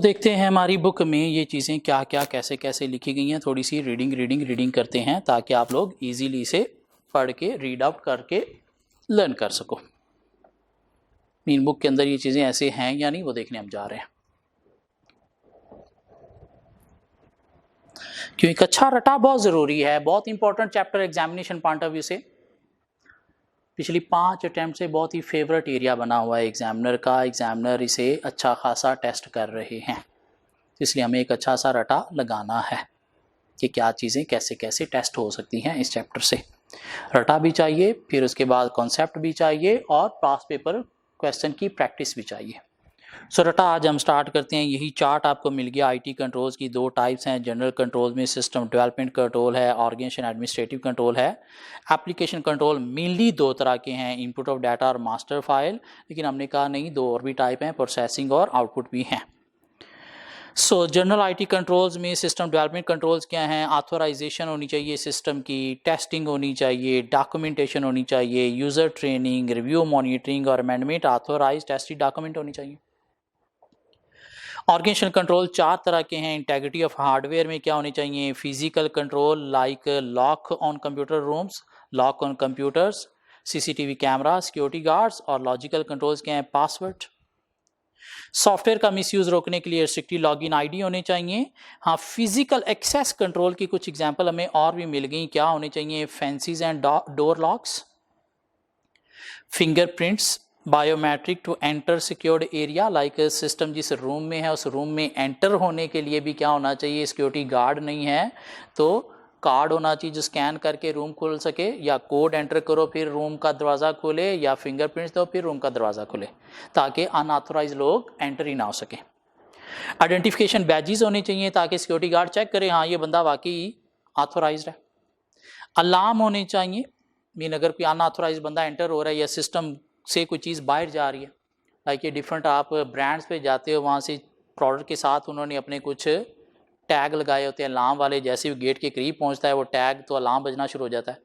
देखते हैं हमारी बुक में ये चीज़ें क्या क्या कैसे कैसे लिखी गई हैं। थोड़ी सी रीडिंग करते हैं ताकि आप लोग इजीली इसे पढ़ के रीड आउट करके लर्न कर सको। मीन बुक के अंदर ये चीज़ें ऐसे हैं या नहीं वो देखने हम जा रहे हैं। क्यों एक अच्छा रटा बहुत ज़रूरी है, बहुत important chapter examination point of view से। पिछली 5 अटैम्प्ट से बहुत ही फेवरेट एरिया बना हुआ है एग्जामिनर का। एग्जामिनर इसे अच्छा खासा टेस्ट कर रहे हैं, इसलिए हमें एक अच्छा सा रटा लगाना है कि क्या चीज़ें कैसे कैसे टेस्ट हो सकती हैं इस चैप्टर से। रटा भी चाहिए, फिर उसके बाद कॉन्सेप्ट भी चाहिए और पास पेपर क्वेश्चन की प्रैक्टिस भी चाहिए। रटा आज हम स्टार्ट करते हैं। यही चार्ट आपको मिल गया। आईटी कंट्रोल्स की 2 टाइप्स हैं। जनरल कंट्रोल में सिस्टम डेवलपमेंट कंट्रोल है, ऑर्गेनाइजेशन एडमिनिस्ट्रेटिव कंट्रोल है। एप्लीकेशन कंट्रोल मेनली 2 तरह के हैं, इनपुट ऑफ डाटा और मास्टर फाइल। लेकिन हमने कहा नहीं, 2 और भी टाइप हैं, प्रोसेसिंग और आउटपुट भी हैं। जनरल आईटी कंट्रोल्स में सिस्टम डेवलपमेंट कंट्रोल्स क्या हैं? ऑथोराइजेशन होनी चाहिए सिस्टम की, टेस्टिंग होनी चाहिए, डॉक्यूमेंटेशन होनी चाहिए, यूज़र ट्रेनिंग, रिव्यू, मॉनिटरिंग और अमेंडमेंट, ऑथोराइज टेस्टेड डॉक्यूमेंट होनी चाहिए। ऑर्गेनाइजेशन कंट्रोल 4 तरह के हैं। इंटेग्रिटी ऑफ हार्डवेयर में क्या होने चाहिए? Physical control like lock on computer rooms, lock on computers, CCTV camera, security guards. और लॉजिकल कंट्रोल्स क्या हैं? पासवर्ड। सॉफ्टवेयर का मिसयूज रोकने के लिए रिस्ट्रिक्टेड लॉगिन आईडी होने चाहिए। हाँ, फिजिकल एक्सेस कंट्रोल की कुछ एग्जांपल हमें और भी मिल गई। क्या होने चाहिए? Fences and door locks, fingerprints, biometric to enter secured area, like system जिस रूम में है उस रूम में एंटर होने के लिए भी क्या होना चाहिए? सिक्योरिटी गार्ड नहीं है तो कार्ड होना चाहिए जो स्कैन करके रूम खोल सके, या कोड एंटर करो फिर रूम का दरवाज़ा खोले, या फिंगरप्रिंट्स दो फिर रूम का दरवाज़ा खोले, ताकि अनऑथोराइज लोग एंटर ही ना हो सके। आइडेंटिफिकेशन बैजेस होने चाहिए ताकि सिक्योरिटी गार्ड चेक करे हाँ ये बंदा वाकई ऑथोराइज है। अलार्म होने चाहिए, मीन अगर कोई अनऑथोराइज बंदा एंटर हो रहा है या सिस्टम से कोई चीज़ बाहर जा रही है। लाइक ये डिफरेंट आप ब्रांड्स पे जाते हो, वहाँ से प्रोडक्ट के साथ उन्होंने अपने कुछ टैग लगाए होते हैं अलार्म वाले। जैसे ही गेट के करीब पहुँचता है वो टैग तो अलार्म बजना शुरू हो जाता है,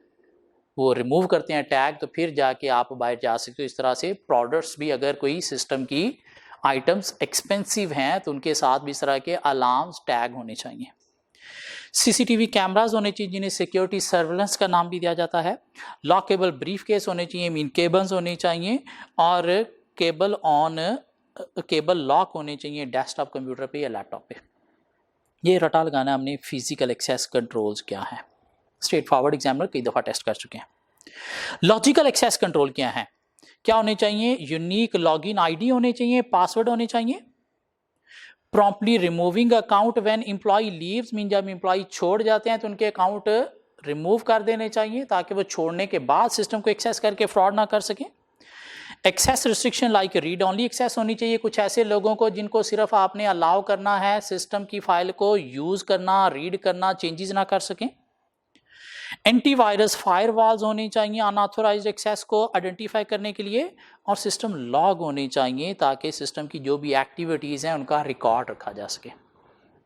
वो रिमूव करते हैं टैग, तो फिर जाके आप बाहर जा सकते हो। इस तरह से प्रोडक्ट्स भी अगर कोई सिस्टम की आइटम्स एक्सपेंसिव हैं तो उनके साथ भी इस तरह के अलार्म्स टैग होने चाहिए। सीसीटीवी कैमराज होने चाहिए जिन्हें सिक्योरिटी सर्वेलेंस का नाम भी दिया जाता है। लॉकेबल ब्रीफ केस होने चाहिए, मीन केबल्स होने चाहिए, और केबल लॉक होने चाहिए डेस्कटॉप कंप्यूटर पे या लैपटॉप पे। ये रटा लगाना हमने। फिजिकल एक्सेस कंट्रोल्स क्या है? स्ट्रेट फॉरवर्ड एग्जामिनर कई दफ़ा टेस्ट कर चुके हैं। लॉजिकल एक्सेस कंट्रोल क्या है? क्या होने चाहिए? यूनिक लॉगिन आईडी होने चाहिए, पासवर्ड होने चाहिए। Promptly removing account when employee leaves, mean जब एम्प्लॉय छोड़ जाते हैं तो उनके अकाउंट रिमूव कर देने चाहिए ताकि वो छोड़ने के बाद सिस्टम को एक्सेस करके फ्रॉड ना कर सकें। Access restriction like read only access होनी चाहिए। कुछ ऐसे लोगों को जिनको सिर्फ आपने अलाउ करना है सिस्टम की फाइल को यूज करना, रीड करना, चेंजेस ना कर सकें। एंटीवायरस फायरवॉल्स होनी चाहिए अनऑथोराइज्ड एक्सेस को आइडेंटिफाई करने के लिए, और सिस्टम लॉग होने चाहिए ताकि सिस्टम की जो भी एक्टिविटीज़ हैं उनका रिकॉर्ड रखा जा सके,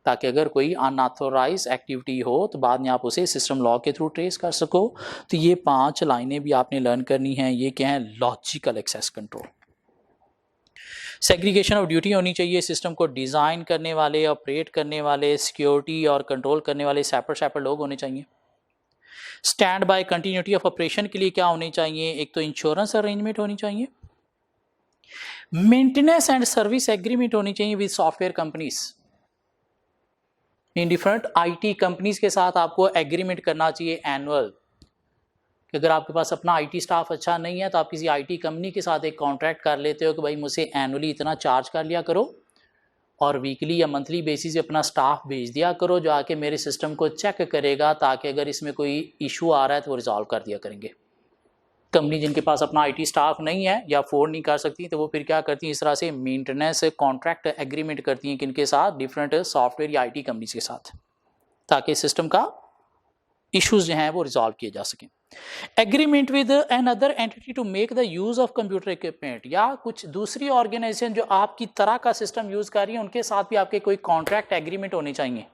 ताकि अगर कोई अनऑथोराइज एक्टिविटी हो तो बाद में आप उसे सिस्टम लॉग के थ्रू ट्रेस कर सको। तो ये 5 लाइनें भी आपने लर्न करनी है। ये क्या है? Logical access control. Segregation of duty होनी चाहिए। सिस्टम को डिज़ाइन करने वाले, ऑपरेट करने वाले, सिक्योरिटी और कंट्रोल करने वाले सेपरेट लोग होने चाहिए। Stand by continuity of operation के लिए क्या होनी चाहिए? एक तो इंश्योरेंस अरेंजमेंट होनी चाहिए, मेंटेनेंस एंड सर्विस एग्रीमेंट होनी चाहिए with software companies. In different IT companies के साथ आपको एग्रीमेंट करना चाहिए एनुअल, कि अगर आपके पास अपना आईटी स्टाफ अच्छा नहीं है तो आप किसी आईटी कंपनी के साथ एक कॉन्ट्रैक्ट कर लेते हो कि भाई मुझसे एनुअली इतना चार्ज कर लिया करो और वीकली या मंथली बेसिस पे अपना स्टाफ भेज दिया करो जो आके मेरे सिस्टम को चेक करेगा, ताकि अगर इसमें कोई इशू आ रहा है तो वो रिजॉल्व कर दिया करेंगे। कंपनी जिनके पास अपना आईटी स्टाफ नहीं है या अफोर्ड नहीं कर सकती, तो वो फिर क्या करती हैं, इस तरह से मेंटेनेंस कॉन्ट्रैक्ट एग्रीमेंट करती हैं किनके साथ, डिफरेंट सॉफ्टवेयर या आईटी कंपनीज के साथ, ताकि सिस्टम का इश्यूज जो हैं वो रिजॉल्व किए जा सकें। Agreement with an other entity to make the use of computer equipment, या कुछ दूसरी ऑर्गेनाइजेशन जो आपकी तरह का सिस्टम यूज कर रही है उनके साथ भी आपके कोई कॉन्ट्रैक्ट एग्रीमेंट होने चाहिए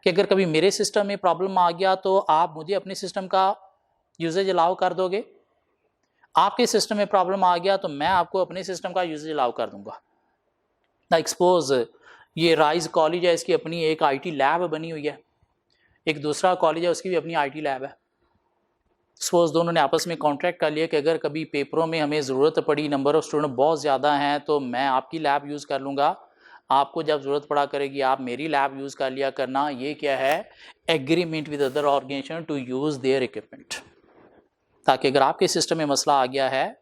कि अगर कभी मेरे सिस्टम में प्रॉब्लम आ गया तो आप मुझे अपने सिस्टम का यूजेज अलाउ कर दोगे, आपके सिस्टम में प्रॉब्लम आ गया तो मैं आपको अपने सिस्टम का यूजेज अलाउ कर दूंगा। लाइक सपोज ये राइज कॉलेज है, इसकी अपनी एक आईटी लैब बनी हुई है, एक दूसरा कॉलेज है उसकी भी अपनी आईटी लैब है। सपोज दोनों ने आपस में कॉन्ट्रैक्ट कर लिया कि अगर कभी पेपरों में हमें ज़रूरत पड़ी, नंबर ऑफ स्टूडेंट बहुत ज़्यादा हैं, तो मैं आपकी लैब यूज़ कर लूँगा, आपको जब ज़रूरत पड़ा करेगी आप मेरी लैब यूज़ कर लिया करना। ये क्या है, agreement with other organisation to use their equipment, ताकि अगर आपके सिस्टम में मसला आ गया है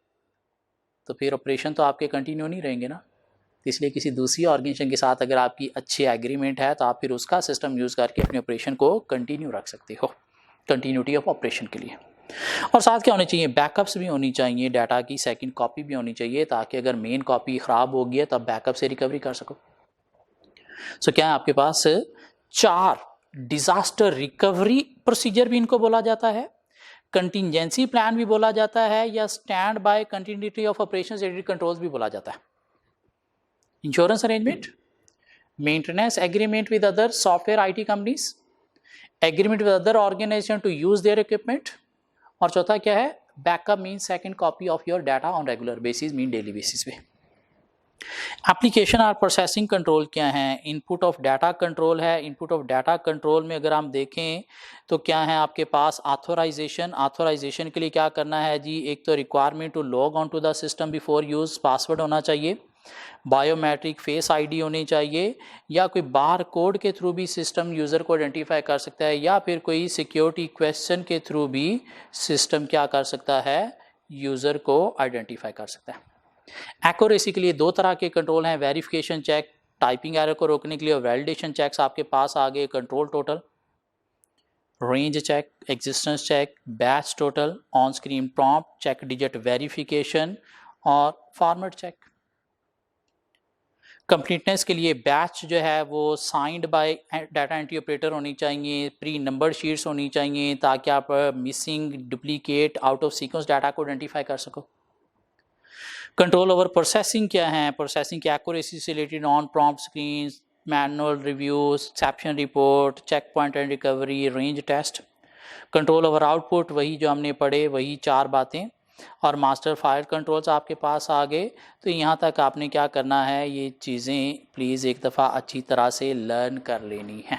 तो फिर ऑपरेशन तो आपके कंटिन्यू नहीं रहेंगे ना। इसलिए किसी दूसरी ऑर्गेनाइजेशन के साथ अगर आपकी अच्छी एग्रीमेंट है तो आप फिर उसका सिस्टम यूज़ करके अपने ऑपरेशन को कंटिन्यू रख सकते हो, कंटिन्यूटी ऑफ ऑपरेशन के लिए। और साथ क्या होने चाहिए, बैकअप्स भी होनी चाहिए, डाटा की सेकंड कॉपी भी होनी चाहिए, ताकि अगर मेन कॉपी ख़राब हो गई है तब बैकअप से रिकवरी कर सको। सो क्या है आपके पास 4 डिजास्टर रिकवरी प्रोसीजर भी इनको बोला जाता है, कंटिजेंसी प्लान भी बोला जाता है, या stand by continuity of operations edit controls भी बोला जाता है। Insurance arrangement, maintenance agreement with other software IT companies, agreement with other organisation to use their equipment, और चौथा क्या है, backup mean second copy of your data on regular basis, mean daily basis पे। Application और processing control क्या है, input of data control है। Input of data control में अगर हम देखें तो क्या है आपके पास ऑथराइजेशन, ऑथराइजेशन के लिए क्या करना है जी, एक तो requirement to log on to the system before use, password होना चाहिए, बायोमेट्रिक फेस आईडी होनी चाहिए, या कोई बार कोड के थ्रू भी सिस्टम यूज़र को आइडेंटिफाई कर सकता है, या फिर कोई सिक्योरिटी क्वेश्चन के थ्रू भी सिस्टम क्या कर सकता है, यूज़र को आइडेंटिफाई कर सकता है। एक्यूरेसी के लिए 2 तरह के कंट्रोल हैं, वेरिफिकेशन चेक, टाइपिंग एरर को रोकने के लिए, और वैलिडेशन चेक्स आपके पास आ गए, control total, range check, existence check, batch total, on screen prompt, check digit verification और फॉर्मेट चेक। कंप्लीटनेस के लिए बैच जो है वो signed by data entry operator होनी चाहिए, प्री नंबर शीट्स होनी चाहिए, ताकि आप missing, duplicate, out of sequence data को आइडेंटिफाई कर सको। कंट्रोल ओवर प्रोसेसिंग क्या है, प्रोसेसिंग की एक्यूरेसी से related, on prompt screen, manual reviews, exception report, check point and recovery, range test. Control over output, वही जो हमने पढ़े वही 4 बातें, और मास्टर फाइल कंट्रोल्स आपके पास आ गए। तो यहाँ तक आपने क्या करना है, ये चीज़ें प्लीज़ एक दफ़ा अच्छी तरह से लर्न कर लेनी है।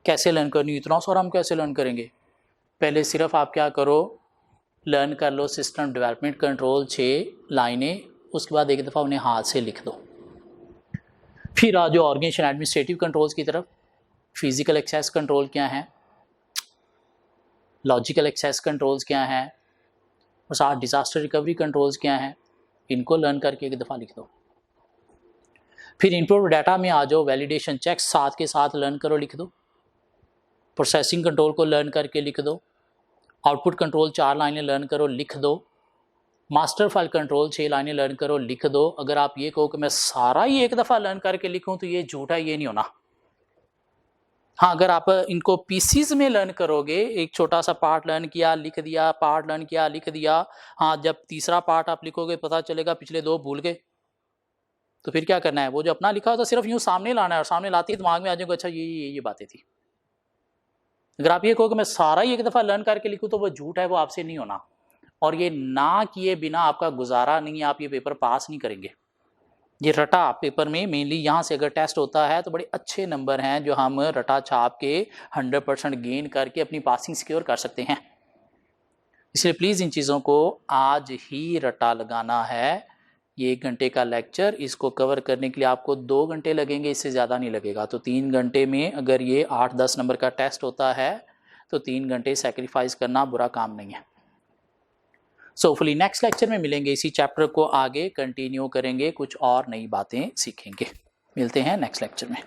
कैसे लर्न करनी, इतना सारा हम कैसे लर्न करेंगे, पहले सिर्फ आप क्या करो, लर्न कर लो सिस्टम डेवलपमेंट कंट्रोल 6 लाइनें, उसके बाद एक दफ़ा उन्हें हाथ से लिख दो। फिर आ जाओ ऑर्गेनाइजेशन एडमिनिस्ट्रेटिव कंट्रोल्स की तरफ। फिजिकल एक्सेस कंट्रोल क्या है, लॉजिकल एक्सेस कंट्रोल्स क्या है, और साथ डिज़ास्टर रिकवरी कंट्रोल्स क्या हैं, इनको लर्न करके एक दफ़ा लिख दो। फिर इनपुट डाटा में आ जाओ, वैलिडेशन चेक साथ के साथ लर्न करो, लिख दो। प्रोसेसिंग कंट्रोल को लर्न करके लिख दो। आउटपुट कंट्रोल 4 लाइनें लर्न करो, लिख दो। मास्टर फाइल कंट्रोल 6 लाइनें लर्न करो, लिख दो। अगर आप ये कहो कि मैं सारा ही एक दफ़ा लर्न करके लिखूँ तो ये झूठा, ये नहीं होना। हाँ, अगर आप इनको पीसीज में लर्न करोगे, एक छोटा सा पार्ट लर्न किया लिख दिया, पार्ट लर्न किया लिख दिया, हाँ जब तीसरा पार्ट आप लिखोगे पता चलेगा पिछले 2 भूल गए, तो फिर क्या करना है, वो जो अपना लिखा होता सिर्फ यूँ सामने लाना है, और सामने लाते ही दिमाग में आ जाएगा अच्छा ये बातें थी। अगर आप ये कहो कि मैं सारा ही एक दफ़ा लर्न करके लिखूँ तो वो झूठ है, वो आपसे नहीं होना। और ये ना किए बिना आपका गुजारा नहीं है, आप ये पेपर पास नहीं करेंगे। ये रटा पेपर में मेनली यहाँ से अगर टेस्ट होता है तो बड़े अच्छे नंबर हैं जो हम रटा छाप के 100% गेन करके अपनी पासिंग सिक्योर कर सकते हैं। इसलिए प्लीज़ इन चीज़ों को आज ही रटा लगाना है। ये 1 घंटे का लेक्चर, इसको कवर करने के लिए आपको 2 घंटे लगेंगे, इससे ज़्यादा नहीं लगेगा। तो 3 घंटे में अगर ये 8-10 नंबर का टेस्ट होता है तो 3 घंटे सेक्रीफाइस करना बुरा काम नहीं है। सो होपफुली नेक्स्ट लेक्चर में मिलेंगे, इसी चैप्टर को आगे कंटिन्यू करेंगे, कुछ और नई बातें सीखेंगे। मिलते हैं नेक्स्ट लेक्चर में।